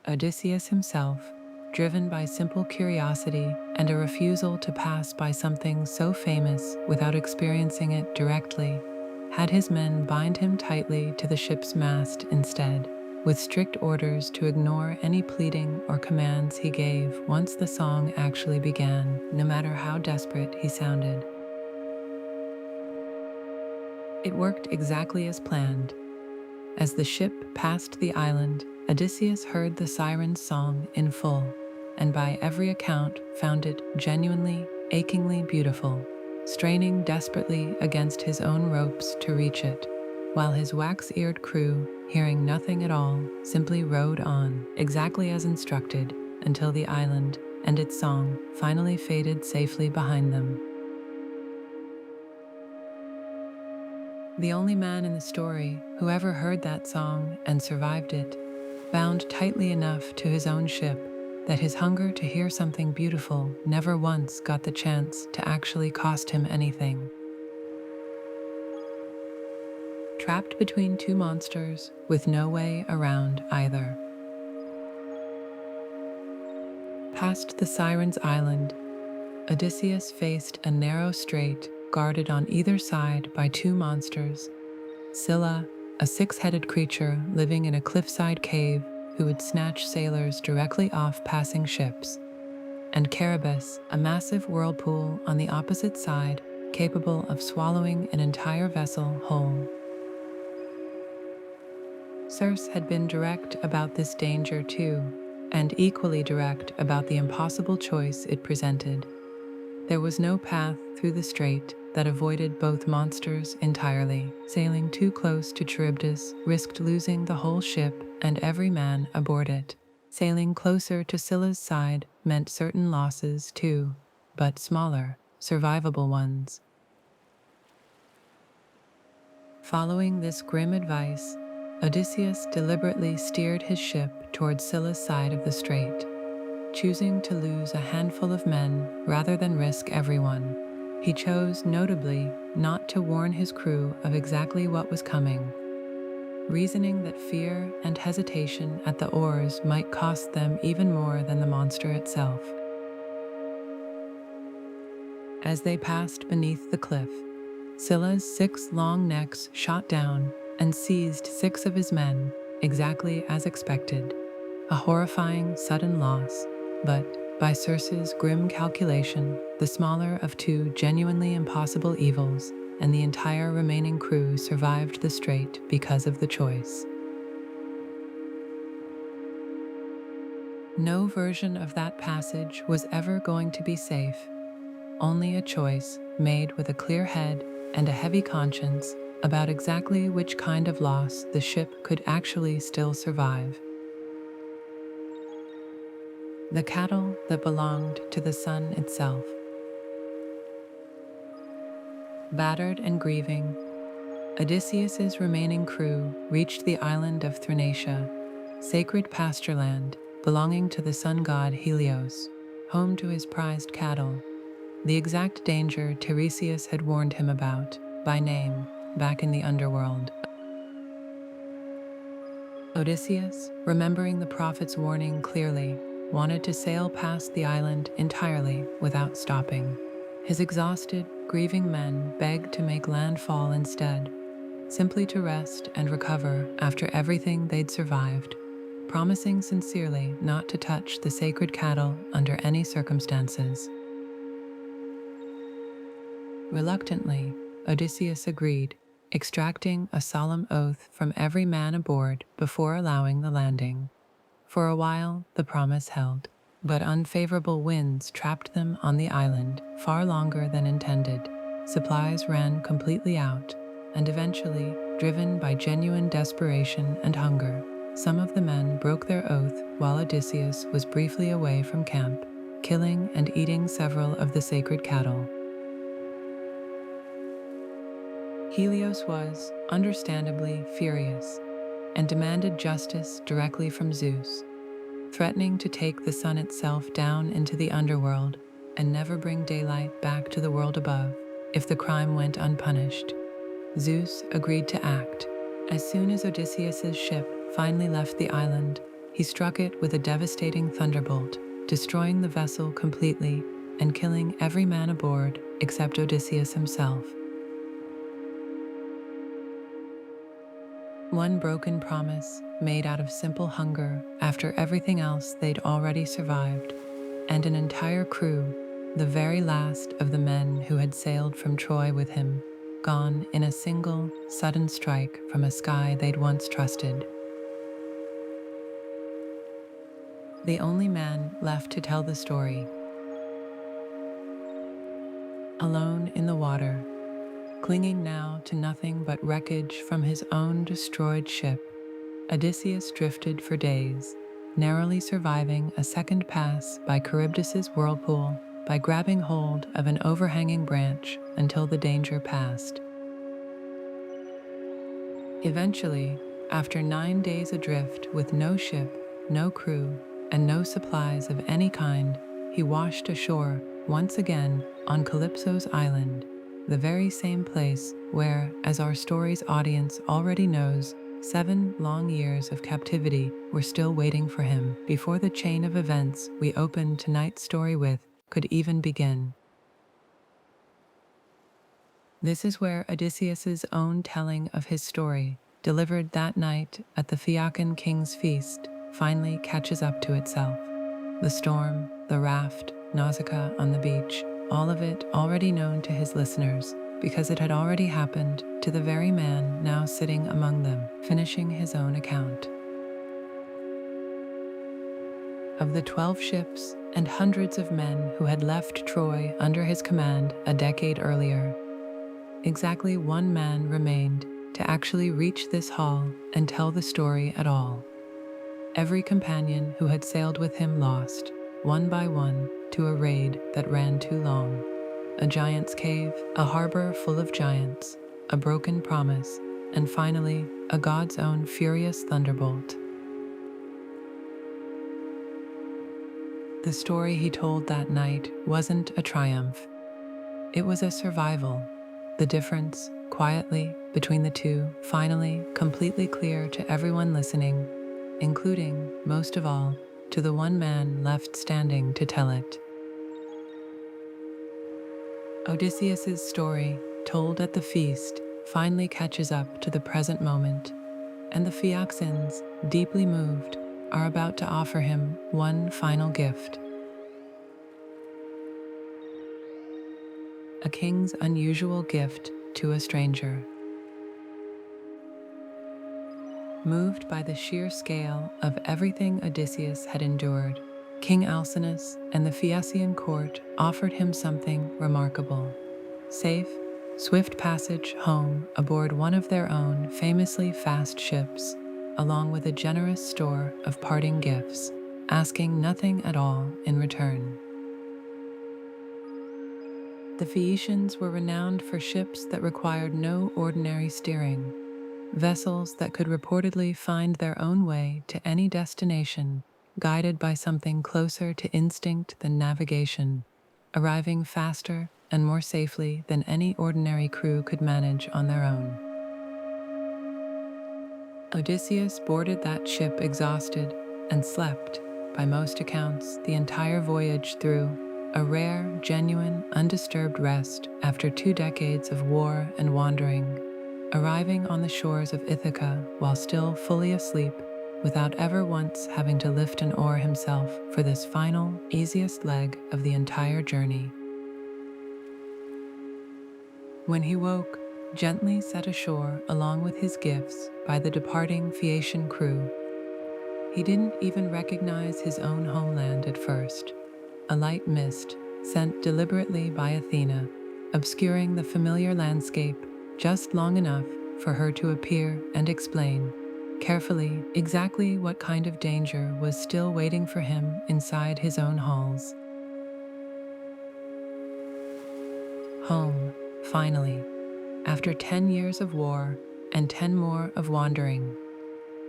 Odysseus himself, driven by simple curiosity and a refusal to pass by something so famous without experiencing it directly, had his men bind him tightly to the ship's mast instead, with strict orders to ignore any pleading or commands he gave once the song actually began, no matter how desperate he sounded. It worked exactly as planned. As the ship passed the island, Odysseus heard the siren's song in full, and by every account found it genuinely, achingly beautiful, straining desperately against his own ropes to reach it, while his wax-eared crew, hearing nothing at all, simply rowed on, exactly as instructed, until the island and its song finally faded safely behind them. The only man in the story who ever heard that song and survived it, bound tightly enough to his own ship that his hunger to hear something beautiful never once got the chance to actually cost him anything. Trapped between two monsters with no way around either. Past the Sirens' Island, Odysseus faced a narrow strait guarded on either side by two monsters: Scylla, a six-headed creature living in a cliffside cave who would snatch sailors directly off passing ships, and Charybdis, a massive whirlpool on the opposite side, capable of swallowing an entire vessel whole. Circe had been direct about this danger too, and equally direct about the impossible choice it presented. There was no path through the strait that avoided both monsters entirely. Sailing too close to Charybdis risked losing the whole ship and every man aboard it. Sailing closer to Scylla's side meant certain losses too, but smaller, survivable ones. Following this grim advice, Odysseus deliberately steered his ship towards Scylla's side of the strait, choosing to lose a handful of men rather than risk everyone. He chose, notably, not to warn his crew of exactly what was coming, reasoning that fear and hesitation at the oars might cost them even more than the monster itself. As they passed beneath the cliff, Scylla's 6 long necks shot down and seized 6 of his men, exactly as expected. A horrifying, sudden loss, but, by Circe's grim calculation, the smaller of 2 genuinely impossible evils, and the entire remaining crew survived the strait because of the choice. No version of that passage was ever going to be safe, only a choice made with a clear head and a heavy conscience about exactly which kind of loss the ship could actually still survive. The cattle that belonged to the sun itself. Battered and grieving, Odysseus's remaining crew reached the island of Thrinacia, sacred pastureland belonging to the sun god Helios, home to his prized cattle, the exact danger Tiresias had warned him about, by name, back in the underworld. Odysseus, remembering the prophet's warning clearly, wanted to sail past the island entirely without stopping. His exhausted, grieving men begged to make landfall instead, simply to rest and recover after everything they'd survived, promising sincerely not to touch the sacred cattle under any circumstances. Reluctantly, Odysseus agreed, extracting a solemn oath from every man aboard before allowing the landing. For a while, the promise held, but unfavorable winds trapped them on the island far longer than intended. Supplies ran completely out, and eventually, driven by genuine desperation and hunger, some of the men broke their oath while Odysseus was briefly away from camp, killing and eating several of the sacred cattle. Helios was, understandably, furious and demanded justice directly from Zeus, threatening to take the sun itself down into the underworld and never bring daylight back to the world above if the crime went unpunished. Zeus agreed to act. As soon as Odysseus's ship finally left the island, he struck it with a devastating thunderbolt, destroying the vessel completely and killing every man aboard except Odysseus himself. One broken promise made out of simple hunger after everything else they'd already survived, and an entire crew, the very last of the men who had sailed from Troy with him, gone in a single, sudden strike from a sky they'd once trusted. The only man left to tell the story. Alone in the water, clinging now to nothing but wreckage from his own destroyed ship, Odysseus drifted for days, narrowly surviving a second pass by Charybdis's whirlpool by grabbing hold of an overhanging branch until the danger passed. Eventually, after 9 days adrift with no ship, no crew, and no supplies of any kind, he washed ashore once again on Calypso's island, the very same place where, as our story's audience already knows, 7 long years of captivity were still waiting for him before the chain of events we opened tonight's story with could even begin. This is where Odysseus's own telling of his story, delivered that night at the Phaeacian king's feast, finally catches up to itself. The storm, the raft, Nausicaa on the beach, all of it already known to his listeners, because it had already happened to the very man now sitting among them, finishing his own account. Of the 12 ships and hundreds of men who had left Troy under his command a decade earlier, exactly one man remained to actually reach this hall and tell the story at all. Every companion who had sailed with him lost, one by one, to a raid that ran too long. A giant's cave, a harbor full of giants, a broken promise, and finally, a god's own furious thunderbolt. The story he told that night wasn't a triumph. It was a survival. The difference, quietly, between the two, finally, completely clear to everyone listening, including, most of all, to the one man left standing to tell it. Odysseus's story, told at the feast, finally catches up to the present moment, and the Phaeacians, deeply moved, are about to offer him one final gift. A king's unusual gift to a stranger. Moved by the sheer scale of everything Odysseus had endured, King Alcinous and the Phaeacian court offered him something remarkable: safe, swift passage home aboard one of their own famously fast ships, along with a generous store of parting gifts, asking nothing at all in return. The Phaeacians were renowned for ships that required no ordinary steering, vessels that could reportedly find their own way to any destination, guided by something closer to instinct than navigation, arriving faster and more safely than any ordinary crew could manage on their own. Odysseus boarded that ship exhausted and slept, by most accounts, the entire voyage through, a rare, genuine, undisturbed rest after 2 decades of war and wandering. arriving on the shores of Ithaca while still fully asleep, without ever once having to lift an oar himself for this final, easiest leg of the entire journey. When he woke, gently set ashore along with his gifts by the departing Phaeacian crew, he didn't even recognize his own homeland at first. A light mist, sent deliberately by Athena, obscuring the familiar landscape just long enough for her to appear and explain, carefully, exactly what kind of danger was still waiting for him inside his own halls. Home, finally, after 10 years of war and 10 more of wandering.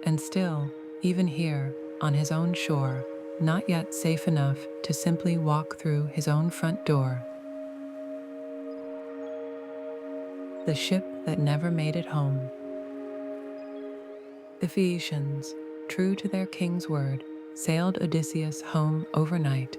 And still, even here, on his own shore, not yet safe enough to simply walk through his own front door. The ship that never made it home. The Phaeacians, true to their king's word, sailed Odysseus home overnight,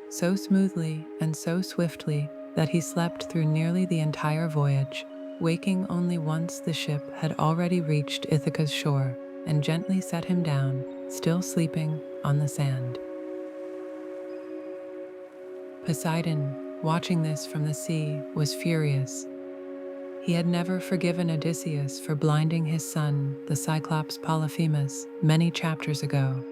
so smoothly and so swiftly that he slept through nearly the entire voyage, waking only once the ship had already reached Ithaca's shore and gently set him down, still sleeping, on the sand. Poseidon, watching this from the sea, was furious. He had never forgiven Odysseus for blinding his son, the Cyclops Polyphemus, many chapters ago,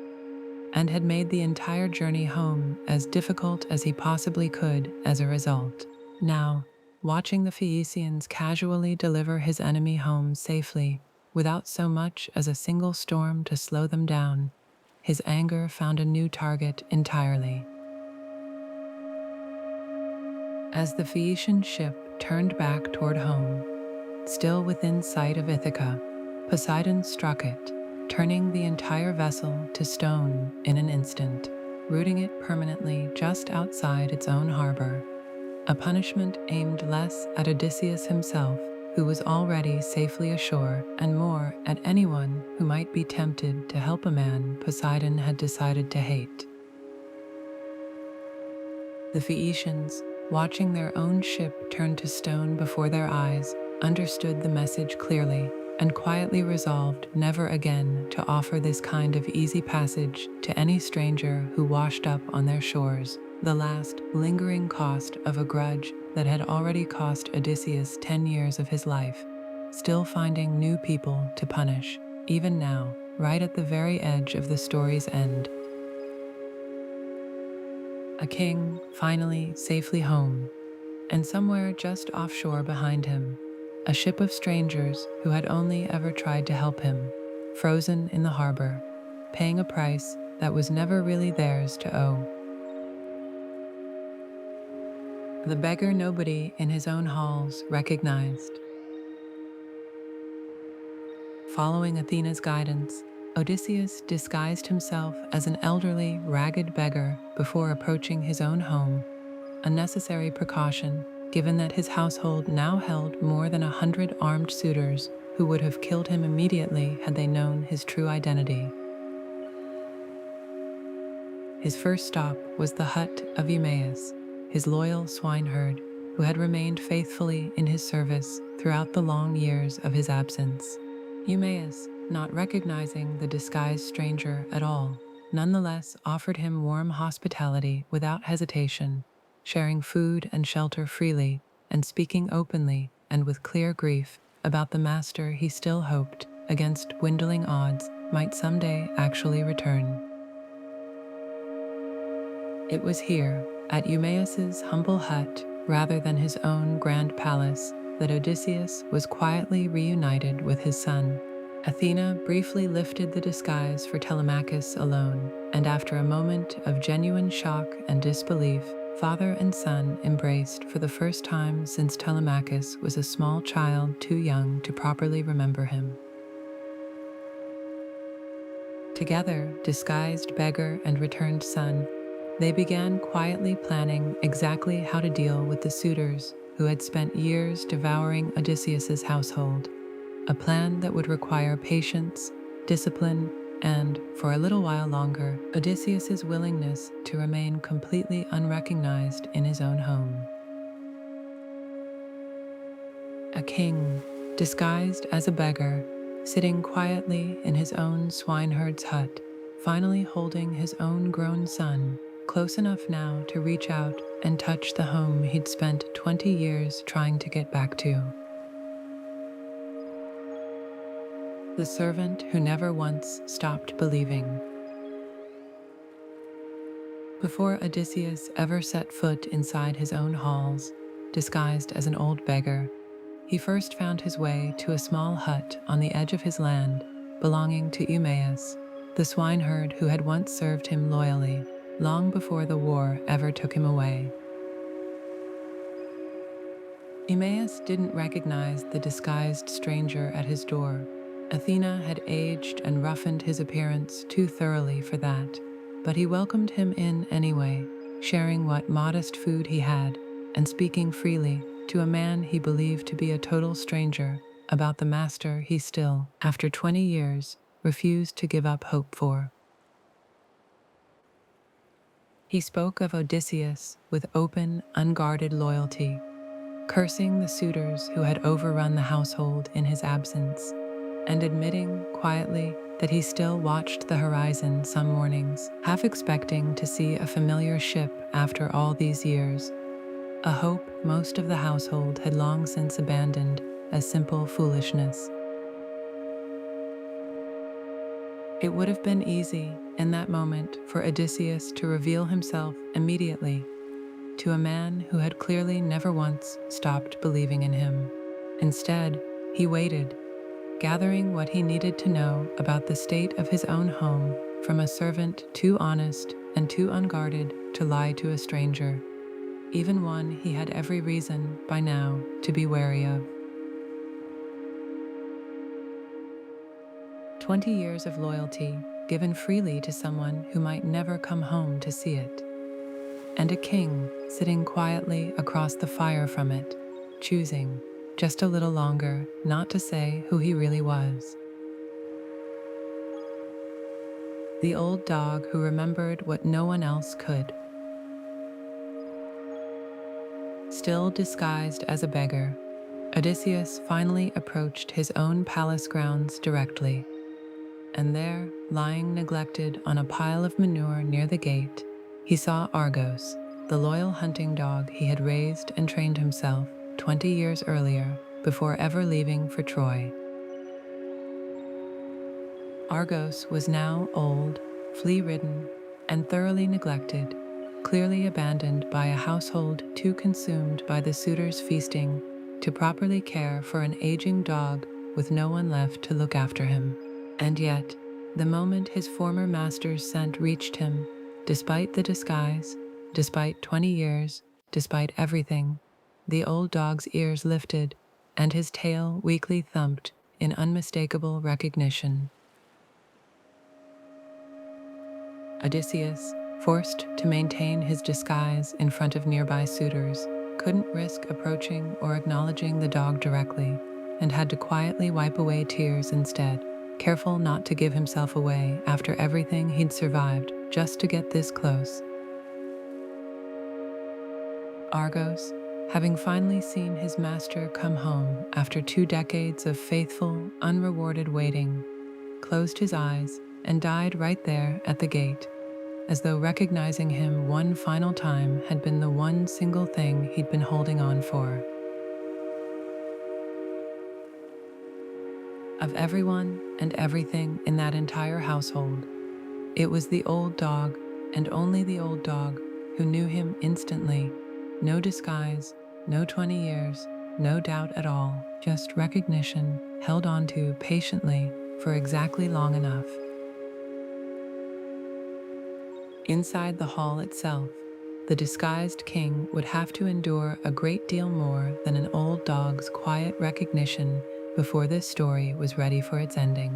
and had made the entire journey home as difficult as he possibly could as a result. Now, watching the Phaeacians casually deliver his enemy home safely, without so much as a single storm to slow them down, his anger found a new target entirely. As the Phaeacian ship turned back toward home, still within sight of Ithaca, Poseidon struck it, turning the entire vessel to stone in an instant, rooting it permanently just outside its own harbor, a punishment aimed less at Odysseus himself, who was already safely ashore, and more at anyone who might be tempted to help a man Poseidon had decided to hate. The Phaeacians, watching their own ship turn to stone before their eyes, understood the message clearly and quietly resolved never again to offer this kind of easy passage to any stranger who washed up on their shores, the last lingering cost of a grudge that had already cost Odysseus 10 years of his life, still finding new people to punish, even now, right at the very edge of the story's end. A king, finally safely home, and somewhere just offshore behind him, a ship of strangers who had only ever tried to help him, frozen in the harbor, paying a price that was never really theirs to owe. The beggar nobody in his own halls recognized. Following Athena's guidance, Odysseus disguised himself as an elderly, ragged beggar before approaching his own home, a necessary precaution given that his household now held more than 100 armed suitors who would have killed him immediately had they known his true identity. His first stop was the hut of Eumaeus, his loyal swineherd, who had remained faithfully in his service throughout the long years of his absence. Eumaeus, not recognizing the disguised stranger at all, nonetheless offered him warm hospitality without hesitation, sharing food and shelter freely, and speaking openly and with clear grief about the master he still hoped, against dwindling odds, might someday actually return. It was here, at Eumaeus's humble hut, rather than his own grand palace, that Odysseus was quietly reunited with his son. Athena briefly lifted the disguise for Telemachus alone, and after a moment of genuine shock and disbelief, father and son embraced for the first time since Telemachus was a small child too young to properly remember him. Together, disguised beggar and returned son, they began quietly planning exactly how to deal with the suitors who had spent years devouring Odysseus's household, a plan that would require patience, discipline, and, for a little while longer, Odysseus's willingness to remain completely unrecognized in his own home. A king, Disguised as a beggar, sitting quietly in his own swineherd's hut, finally holding his own grown son, close enough now to reach out and touch the home he'd spent 20 years trying to get back to. The servant who never once stopped believing. Before Odysseus ever set foot inside his own halls, disguised as an old beggar, he first found his way to a small hut on the edge of his land, belonging to Eumaeus, the swineherd who had once served him loyally, long before the war ever took him away. Eumaeus didn't recognize the disguised stranger at his door. Athena had aged and roughened his appearance too thoroughly for that, but he welcomed him in anyway, sharing what modest food he had and speaking freely to a man he believed to be a total stranger about the master he still, after 20 years, refused to give up hope for. He spoke of Odysseus with open, unguarded loyalty, cursing the suitors who had overrun the household in his absence, and admitting quietly that he still watched the horizon some mornings, half expecting to see a familiar ship after all these years, a hope most of the household had long since abandoned as simple foolishness. It would have been easy in that moment for Odysseus to reveal himself immediately to a man who had clearly never once stopped believing in him. Instead, he waited, gathering what he needed to know about the state of his own home from a servant too honest and too unguarded to lie to a stranger, even one he had every reason by now to be wary of. 20 years of loyalty given freely to someone who might never come home to see it, and a king sitting quietly across the fire from it, choosing just a little longer not to say who he really was. The old dog who remembered what no one else could. Still disguised as a beggar, Odysseus finally approached his own palace grounds directly, and there, lying neglected on a pile of manure near the gate, he saw Argos, the loyal hunting dog he had raised and trained himself 20 years earlier before ever leaving for Troy. Argos was now old, flea-ridden, and thoroughly neglected, clearly abandoned by a household too consumed by the suitors' feasting to properly care for an aging dog with no one left to look after him. And yet, the moment his former master's scent reached him, despite the disguise, despite 20 years, despite everything, the old dog's ears lifted and his tail weakly thumped in unmistakable recognition. Odysseus, forced to maintain his disguise in front of nearby suitors, couldn't risk approaching or acknowledging the dog directly, and had to quietly wipe away tears instead, careful not to give himself away after everything he'd survived just to get this close. Argos, having finally seen his master come home after 2 decades of faithful, unrewarded waiting, closed his eyes and died right there at the gate, as though recognizing him one final time had been the one single thing he'd been holding on for. Of everyone and everything in that entire household, it was the old dog, and only the old dog, who knew him instantly. No disguise, no 20 years, no doubt at all, just recognition held on to patiently for exactly long enough. Inside the hall itself, the disguised king would have to endure a great deal more than an old dog's quiet recognition before this story was ready for its ending.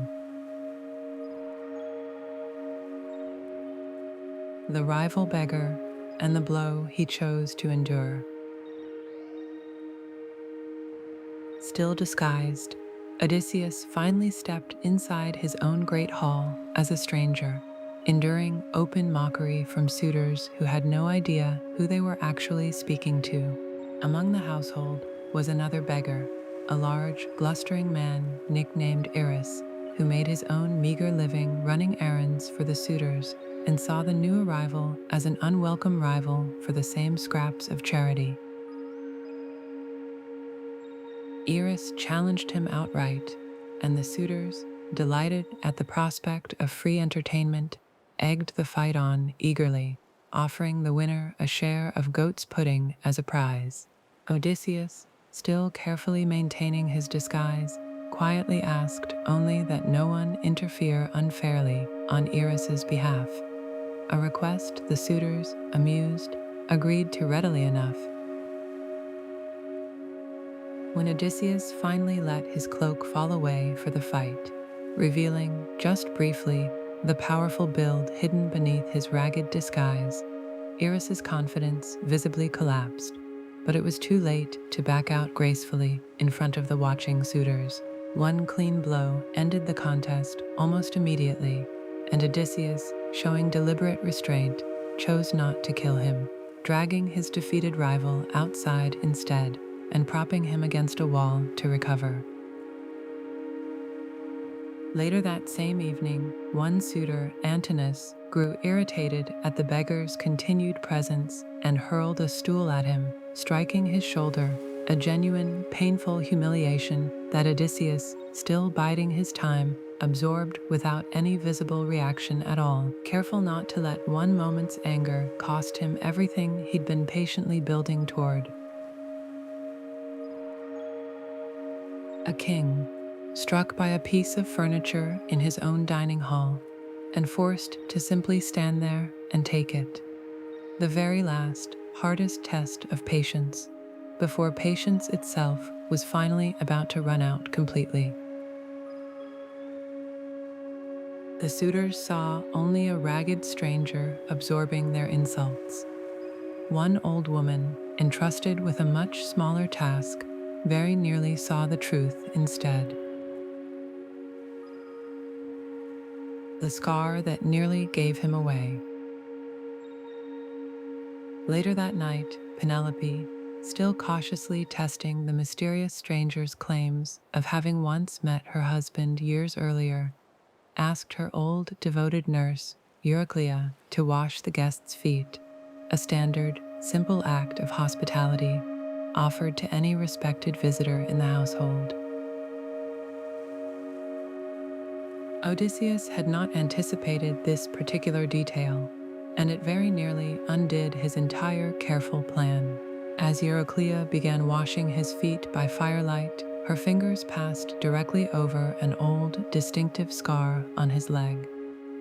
The rival beggar and the blow he chose to endure. Still disguised, Odysseus finally stepped inside his own great hall as a stranger, enduring open mockery from suitors who had no idea who they were actually speaking to. Among the household was another beggar, a large, blustering man nicknamed Eris, who made his own meager living running errands for the suitors and saw the new arrival as an unwelcome rival for the same scraps of charity. Eris challenged him outright, and the suitors, delighted at the prospect of free entertainment, egged the fight on eagerly, offering the winner a share of goat's pudding as a prize. Odysseus, still carefully maintaining his disguise, quietly asked only that no one interfere unfairly on Eris's behalf, a request the suitors, amused, agreed to readily enough. When Odysseus finally let his cloak fall away for the fight, revealing, just briefly, the powerful build hidden beneath his ragged disguise, Eris's confidence visibly collapsed, but it was too late to back out gracefully in front of the watching suitors. One clean blow ended the contest almost immediately, and Odysseus, showing deliberate restraint, chose not to kill him, dragging his defeated rival outside instead and propping him against a wall to recover. Later that same evening, one suitor, Antinous, grew irritated at the beggar's continued presence and hurled a stool at him, striking his shoulder, a genuine, painful humiliation that Odysseus, still biding his time, absorbed without any visible reaction at all, careful not to let one moment's anger cost him everything he'd been patiently building toward. A king, struck by a piece of furniture in his own dining hall, and forced to simply stand there and take it. The very last, hardest test of patience, before patience itself was finally about to run out completely. The suitors saw only a ragged stranger absorbing their insults. One old woman, entrusted with a much smaller task, very nearly saw the truth instead. The scar that nearly gave him away. Later that night, Penelope, still cautiously testing the mysterious stranger's claims of having once met her husband years earlier, asked her old, devoted nurse, Euryclea, to wash the guest's feet, a standard, simple act of hospitality offered to any respected visitor in the household. Odysseus had not anticipated this particular detail, and it very nearly undid his entire careful plan. As Euryclea began washing his feet by firelight, her fingers passed directly over an old, distinctive scar on his leg,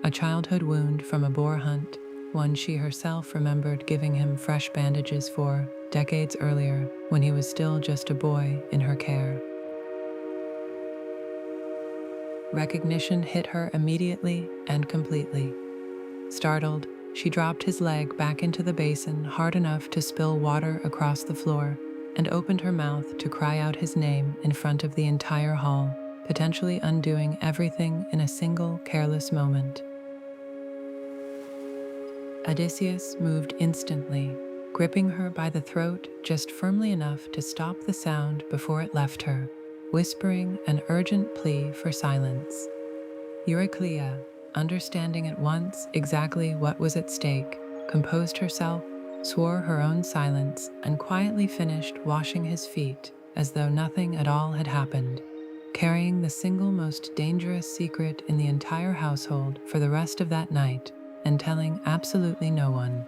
a childhood wound from a boar hunt, one she herself remembered giving him fresh bandages for decades earlier when he was still just a boy in her care. Recognition hit her immediately and completely. Startled, she dropped his leg back into the basin hard enough to spill water across the floor and opened her mouth to cry out his name in front of the entire hall, potentially undoing everything in a single careless moment. Odysseus moved instantly, gripping her by the throat just firmly enough to stop the sound before it left her, whispering an urgent plea for silence. Euryclea, understanding at once exactly what was at stake, composed herself, swore her own silence, and quietly finished washing his feet as though nothing at all had happened, carrying the single most dangerous secret in the entire household for the rest of that night and telling absolutely no one.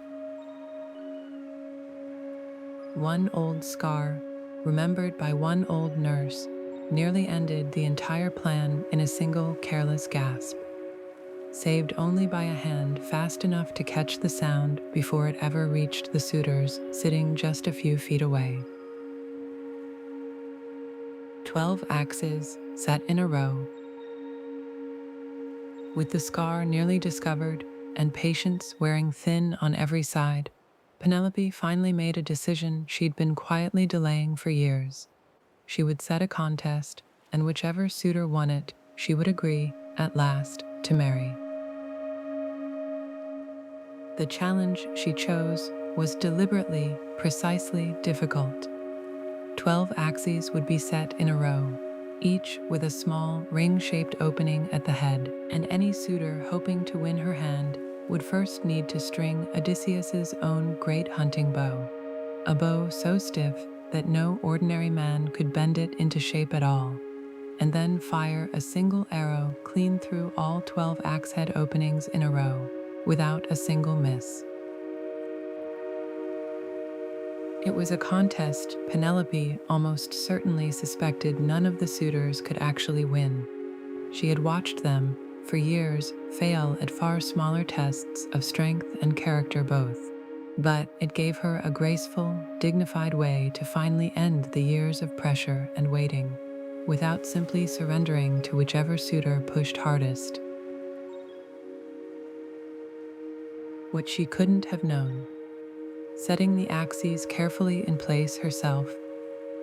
One old scar, remembered by one old nurse, nearly ended the entire plan in a single careless gasp, saved only by a hand fast enough to catch the sound before it ever reached the suitors sitting just a few feet away. 12 axes set in a row. With the scar nearly discovered and patience wearing thin on every side, Penelope finally made a decision she'd been quietly delaying for years. She would set a contest, and whichever suitor won it, she would agree, at last, to marry. The challenge she chose was deliberately, precisely difficult. 12 axes would be set in a row, each with a small, ring-shaped opening at the head, and any suitor hoping to win her hand would first need to string Odysseus's own great hunting bow, a bow so stiff that no ordinary man could bend it into shape at all, and then fire a single arrow clean through all 12 axe head openings in a row, without a single miss. It was a contest Penelope almost certainly suspected none of the suitors could actually win. She had watched them, for years, fail at far smaller tests of strength and character both. But it gave her a graceful, dignified way to finally end the years of pressure and waiting, without simply surrendering to whichever suitor pushed hardest. What she couldn't have known, setting the axes carefully in place herself,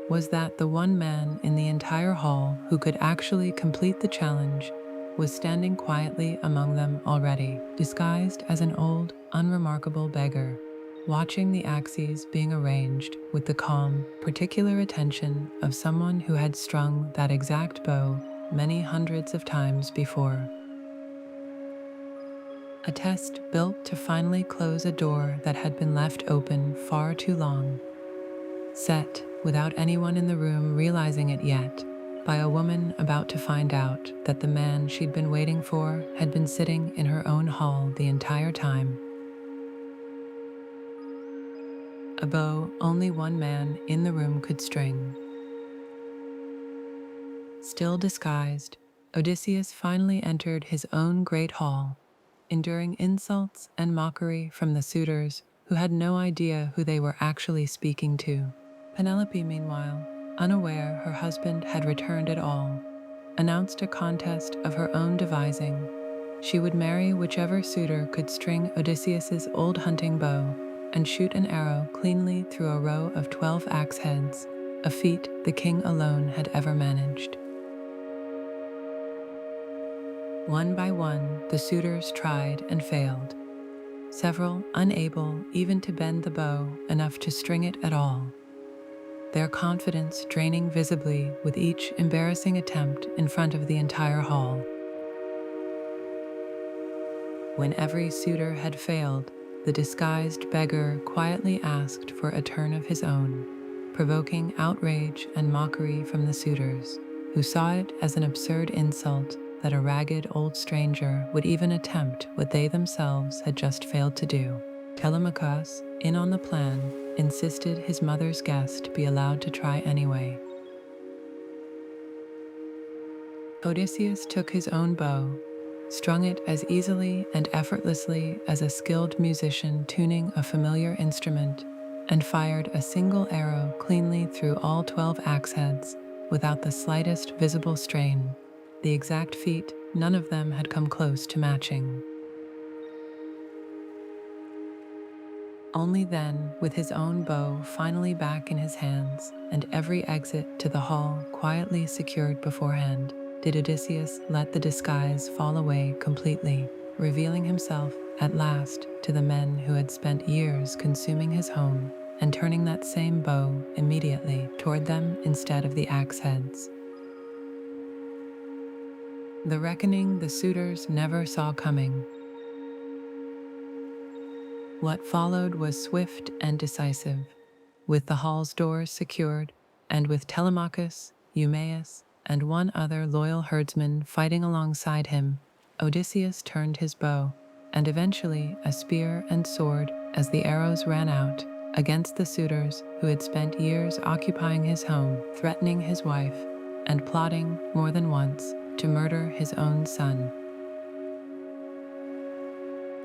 was that the one man in the entire hall who could actually complete the challenge was standing quietly among them already, disguised as an old, unremarkable beggar, watching the axes being arranged with the calm, particular attention of someone who had strung that exact bow many hundreds of times before. A test built to finally close a door that had been left open far too long, set without anyone in the room realizing it yet, by a woman about to find out that the man she'd been waiting for had been sitting in her own hall the entire time. A bow only one man in the room could string. Still disguised, Odysseus finally entered his own great hall, enduring insults and mockery from the suitors who had no idea who they were actually speaking to. Penelope, meanwhile, unaware her husband had returned at all, announced a contest of her own devising. She would marry whichever suitor could string Odysseus's old hunting bow and shoot an arrow cleanly through a row of 12 axe heads, a feat the king alone had ever managed. One by one, the suitors tried and failed, several unable even to bend the bow enough to string it at all, their confidence draining visibly with each embarrassing attempt in front of the entire hall. When every suitor had failed, the disguised beggar quietly asked for a turn of his own, provoking outrage and mockery from the suitors, who saw it as an absurd insult that a ragged old stranger would even attempt what they themselves had just failed to do. Telemachus, in on the plan, insisted his mother's guest be allowed to try anyway. Odysseus took his own bow, strung it as easily and effortlessly as a skilled musician tuning a familiar instrument, and fired a single arrow cleanly through all 12 axe heads without the slightest visible strain, the exact feat none of them had come close to matching. Only then, with his own bow finally back in his hands and every exit to the hall quietly secured beforehand, did Odysseus let the disguise fall away completely, revealing himself at last to the men who had spent years consuming his home and turning that same bow immediately toward them instead of the axe heads. The reckoning the suitors never saw coming. What followed was swift and decisive, with the hall's doors secured, and with Telemachus, Eumaeus, and one other loyal herdsman fighting alongside him. Odysseus turned his bow, and eventually a spear and sword as the arrows ran out, against the suitors who had spent years occupying his home, threatening his wife, and plotting, more than once, to murder his own son.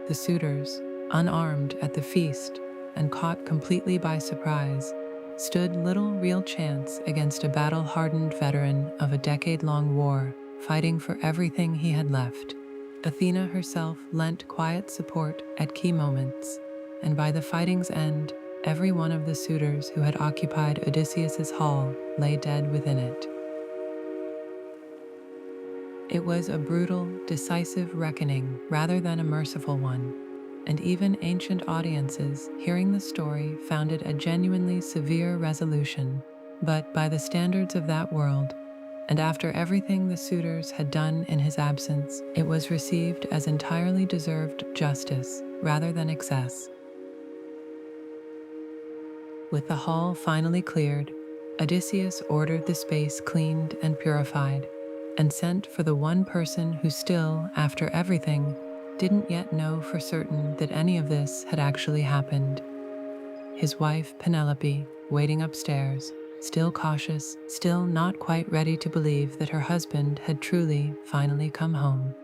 The suitors, unarmed at the feast and caught completely by surprise, stood little real chance against a battle-hardened veteran of a decade-long war, fighting for everything he had left. Athena herself lent quiet support at key moments, and by the fighting's end, every one of the suitors who had occupied Odysseus's hall lay dead within it. It was a brutal, decisive reckoning rather than a merciful one, and even ancient audiences hearing the story found it a genuinely severe resolution, But by the standards of that world, and after everything the suitors had done in his absence, it was received as entirely deserved justice rather than excess. With the hall finally cleared, Odysseus ordered the space cleaned and purified, and sent for the one person who still, after everything, didn't yet know for certain that any of this had actually happened. His wife Penelope, waiting upstairs, still cautious, still not quite ready to believe that her husband had truly, finally come home.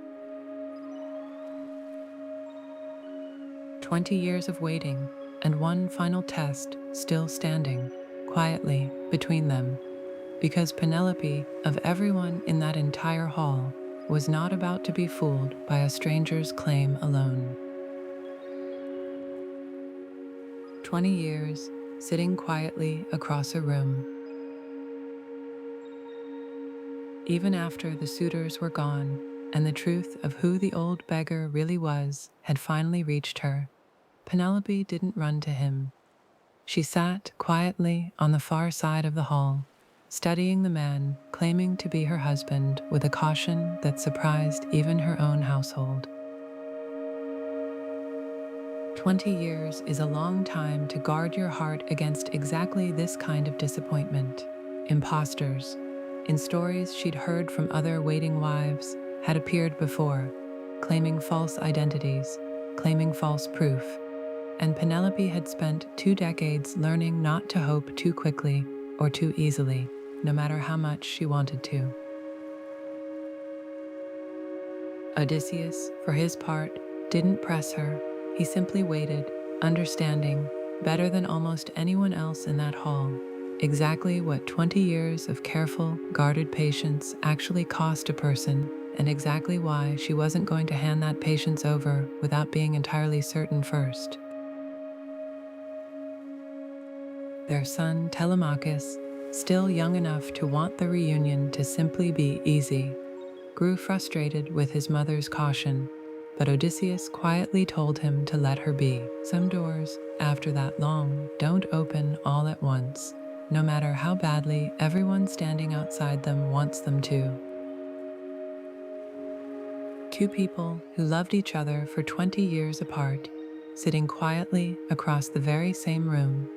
20 years of waiting, and one final test still standing, quietly, between them, because Penelope, of everyone in that entire hall, was not about to be fooled by a stranger's claim alone. 20 years, sitting quietly across a room. Even after the suitors were gone, and the truth of who the old beggar really was had finally reached her, Penelope didn't run to him. She sat quietly on the far side of the hall, studying the man claiming to be her husband with a caution that surprised even her own household. 20 years is a long time to guard your heart against exactly this kind of disappointment. Imposters, in stories she'd heard from other waiting wives, had appeared before, claiming false identities, claiming false proof, and Penelope had spent 2 decades learning not to hope too quickly or too easily, no matter how much she wanted to. Odysseus, for his part, didn't press her. He simply waited, understanding, better than almost anyone else in that hall, exactly what 20 years of careful, guarded patience actually cost a person, and exactly why she wasn't going to hand that patience over without being entirely certain first. Their son Telemachus, still young enough to want the reunion to simply be easy, grew frustrated with his mother's caution, but Odysseus quietly told him to let her be. Some doors, after that long, don't open all at once, no matter how badly everyone standing outside them wants them to. Two people who loved each other for 20 years apart, sitting quietly across the very same room,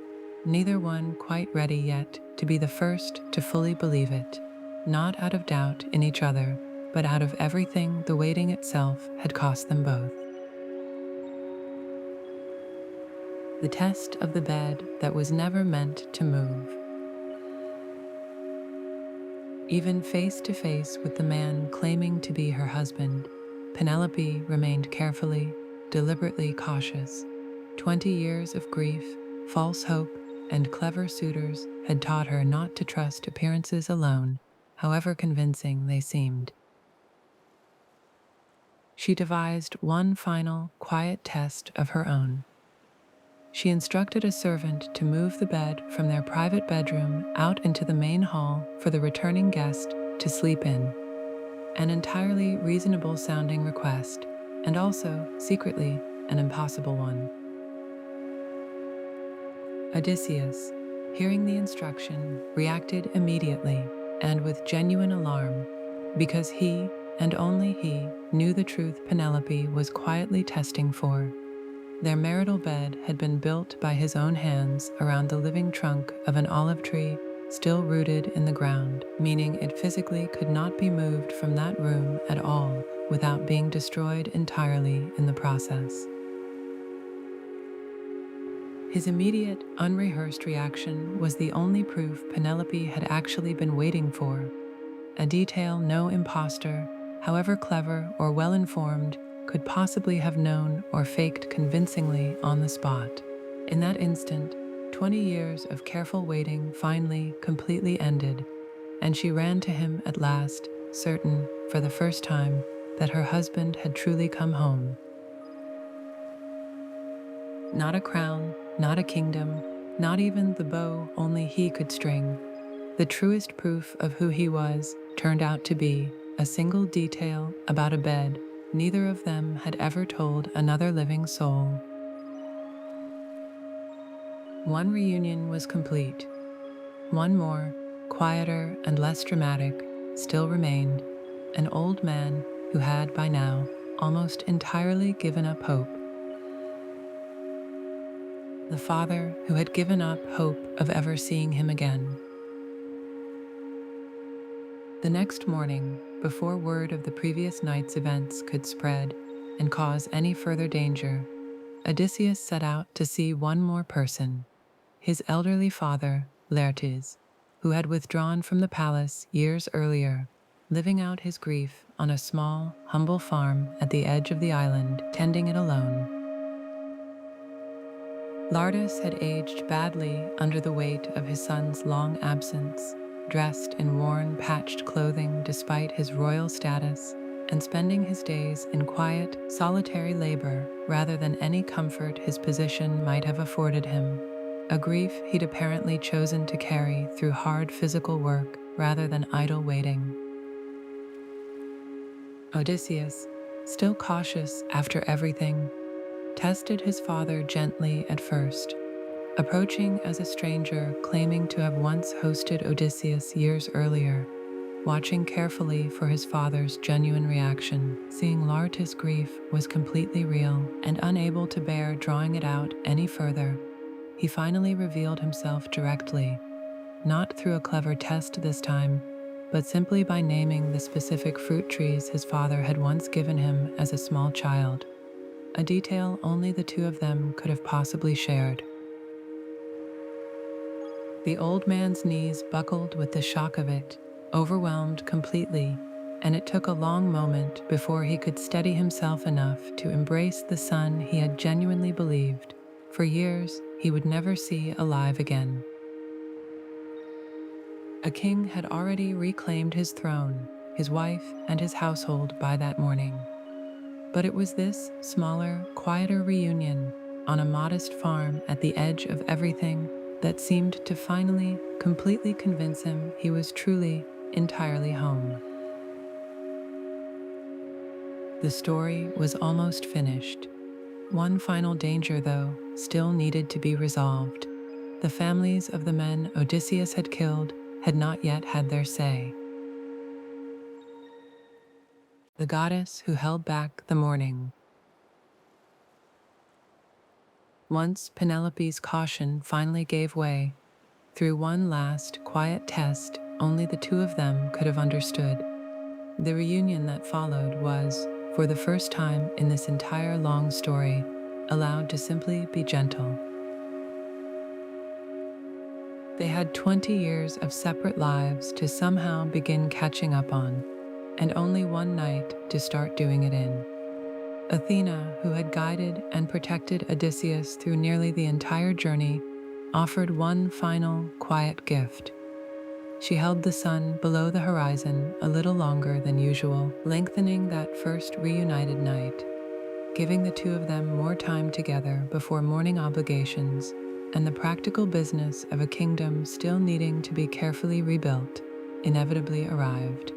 neither one quite ready yet to be the first to fully believe it, not out of doubt in each other, but out of everything the waiting itself had cost them both. The test of the bed that was never meant to move. Even face to face with the man claiming to be her husband, Penelope remained carefully, deliberately cautious. 20 years of grief, false hope, and clever suitors had taught her not to trust appearances alone, however convincing they seemed. She devised one final, quiet test of her own. She instructed a servant to move the bed from their private bedroom out into the main hall for the returning guest to sleep in. An entirely reasonable sounding request, and also, secretly, an impossible one. Odysseus, hearing the instruction, reacted immediately and with genuine alarm, because he, and only he, knew the truth Penelope was quietly testing for. Their marital bed had been built by his own hands around the living trunk of an olive tree still rooted in the ground, meaning it physically could not be moved from that room at all without being destroyed entirely in the process. His immediate, unrehearsed reaction was the only proof Penelope had actually been waiting for, a detail no imposter, however clever or well-informed, could possibly have known or faked convincingly on the spot. In that instant, 20 years of careful waiting finally, completely ended, and she ran to him at last, certain, for the first time, that her husband had truly come home. Not a crown, not a kingdom, not even the bow only he could string. The truest proof of who he was turned out to be a single detail about a bed neither of them had ever told another living soul. One reunion was complete. One more, quieter and less dramatic, still remained: an old man who had by now almost entirely given up hope. The father who had given up hope of ever seeing him again. The next morning, before word of the previous night's events could spread and cause any further danger, Odysseus set out to see one more person, his elderly father, Laertes, who had withdrawn from the palace years earlier, living out his grief on a small, humble farm at the edge of the island, tending it alone. Laertes had aged badly under the weight of his son's long absence, dressed in worn, patched clothing despite his royal status, and spending his days in quiet, solitary labor rather than any comfort his position might have afforded him, a grief he'd apparently chosen to carry through hard physical work rather than idle waiting. Odysseus, still cautious after everything, tested his father gently at first, approaching as a stranger claiming to have once hosted Odysseus years earlier, watching carefully for his father's genuine reaction, seeing Laertes' grief was completely real and unable to bear drawing it out any further. He finally revealed himself directly, not through a clever test this time, but simply by naming the specific fruit trees his father had once given him as a small child, a detail only the two of them could have possibly shared. The old man's knees buckled with the shock of it, overwhelmed completely, and it took a long moment before he could steady himself enough to embrace the son he had genuinely believed, for years, he would never see alive again. A king had already reclaimed his throne, his wife, and his household by that morning. But it was this smaller, quieter reunion on a modest farm at the edge of everything that seemed to finally, completely convince him he was truly, entirely home. The story was almost finished. One final danger, though, still needed to be resolved. The families of the men Odysseus had killed had not yet had their say. The goddess who held back the morning. Once Penelope's caution finally gave way, through one last, quiet test only the two of them could have understood, the reunion that followed was, for the first time in this entire long story, allowed to simply be gentle. They had 20 years of separate lives to somehow begin catching up on, and only one night to start doing it in. Athena, who had guided and protected Odysseus through nearly the entire journey, offered one final, quiet gift. She held the sun below the horizon a little longer than usual, lengthening that first reunited night, giving the two of them more time together before morning obligations and the practical business of a kingdom still needing to be carefully rebuilt inevitably arrived.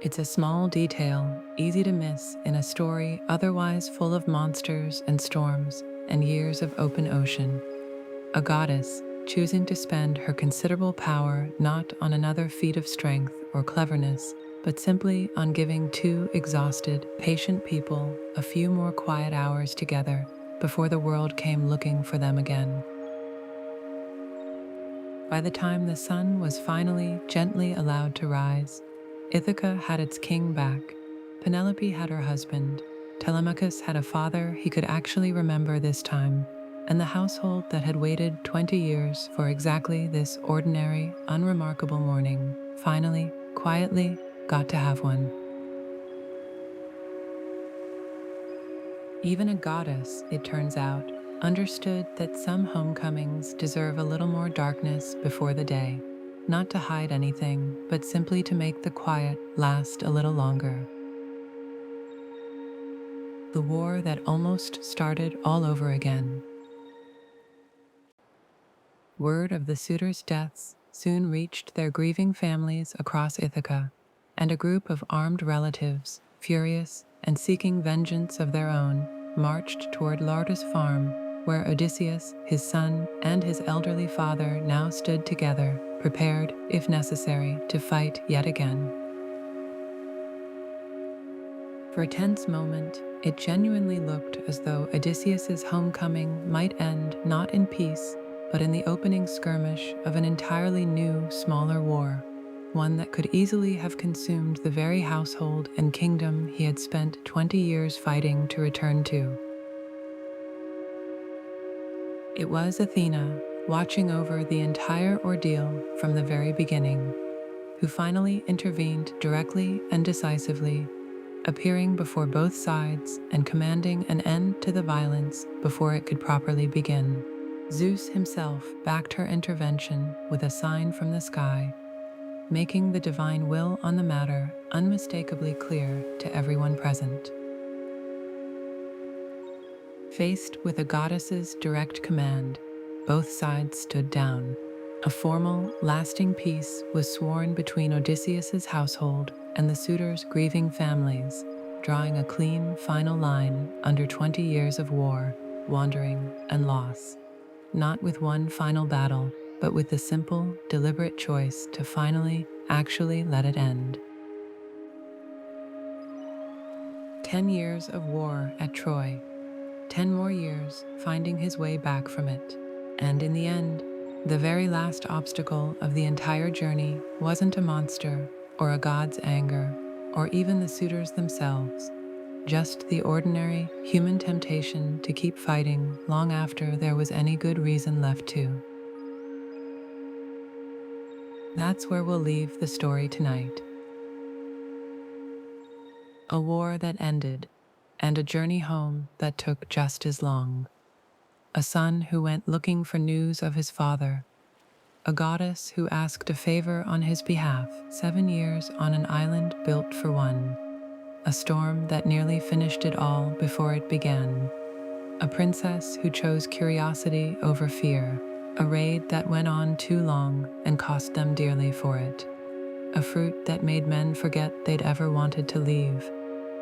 It's a small detail, easy to miss in a story otherwise full of monsters and storms and years of open ocean. A goddess choosing to spend her considerable power not on another feat of strength or cleverness, but simply on giving two exhausted, patient people a few more quiet hours together before the world came looking for them again. By the time the sun was finally gently allowed to rise, Ithaca had its king back, Penelope had her husband, Telemachus had a father he could actually remember this time, and the household that had waited 20 years for exactly this ordinary, unremarkable morning, finally, quietly, got to have one. Even a goddess, it turns out, understood that some homecomings deserve a little more darkness before the day, not to hide anything, but simply to make the quiet last a little longer. The war that almost started all over again. Word of the Suitors' deaths soon reached their grieving families across Ithaca, and a group of armed relatives, furious and seeking vengeance of their own, marched toward Laertes' farm, where Odysseus, his son, and his elderly father now stood together, prepared, if necessary, to fight yet again. For a tense moment, it genuinely looked as though Odysseus's homecoming might end not in peace, but in the opening skirmish of an entirely new, smaller war, one that could easily have consumed the very household and kingdom he had spent 20 years fighting to return to. It was Athena, watching over the entire ordeal from the very beginning, who finally intervened directly and decisively, appearing before both sides and commanding an end to the violence before it could properly begin. Zeus himself backed her intervention with a sign from the sky, making the divine will on the matter unmistakably clear to everyone present. Faced with a goddess's direct command, both sides stood down. A formal, lasting peace was sworn between Odysseus's household and the suitors' grieving families, drawing a clean, final line under 20 years of war, wandering, and loss. Not with one final battle, but with the simple, deliberate choice to finally, actually let it end. 10 years of war at Troy. 10 more years finding his way back from it. And in the end, the very last obstacle of the entire journey wasn't a monster or a god's anger or even the suitors themselves, just the ordinary human temptation to keep fighting long after there was any good reason left to. That's where we'll leave the story tonight. A war that ended, and a journey home that took just as long. A son who went looking for news of his father, a goddess who asked a favor on his behalf, 7 years on an island built for one, a storm that nearly finished it all before it began, a princess who chose curiosity over fear, a raid that went on too long and cost them dearly for it, a fruit that made men forget they'd ever wanted to leave,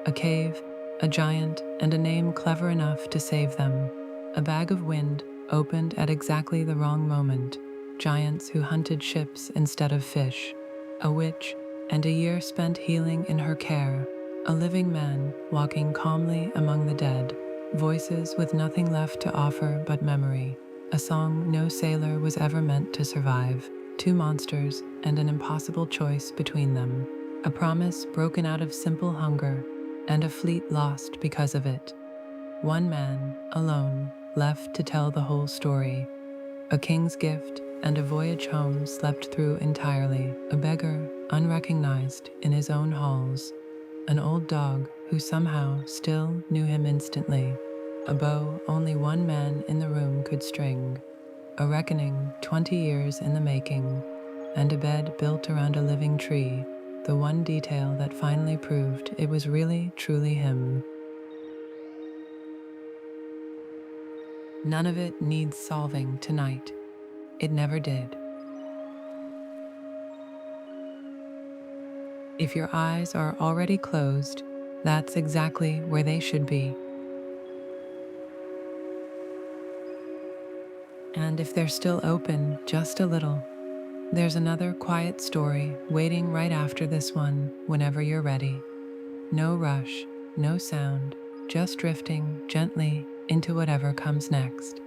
a cave, a giant, and a name clever enough to save them, a bag of wind opened at exactly the wrong moment, giants who hunted ships instead of fish, a witch, and a year spent healing in her care, a living man walking calmly among the dead, voices with nothing left to offer but memory, a song no sailor was ever meant to survive, 2 monsters and an impossible choice between them, a promise broken out of simple hunger, and a fleet lost because of it. One man, alone, left to tell the whole story. A king's gift and a voyage home slept through entirely. A beggar, unrecognized in his own halls. An old dog who somehow still knew him instantly. A bow only one man in the room could string. A reckoning 20 years in the making. And a bed built around a living tree. The one detail that finally proved it was really, truly him. None of it needs solving tonight. It never did. If your eyes are already closed, that's exactly where they should be. And if they're still open just a little, there's another quiet story waiting right after this one whenever you're ready. No rush, no sound, just drifting gently into whatever comes next.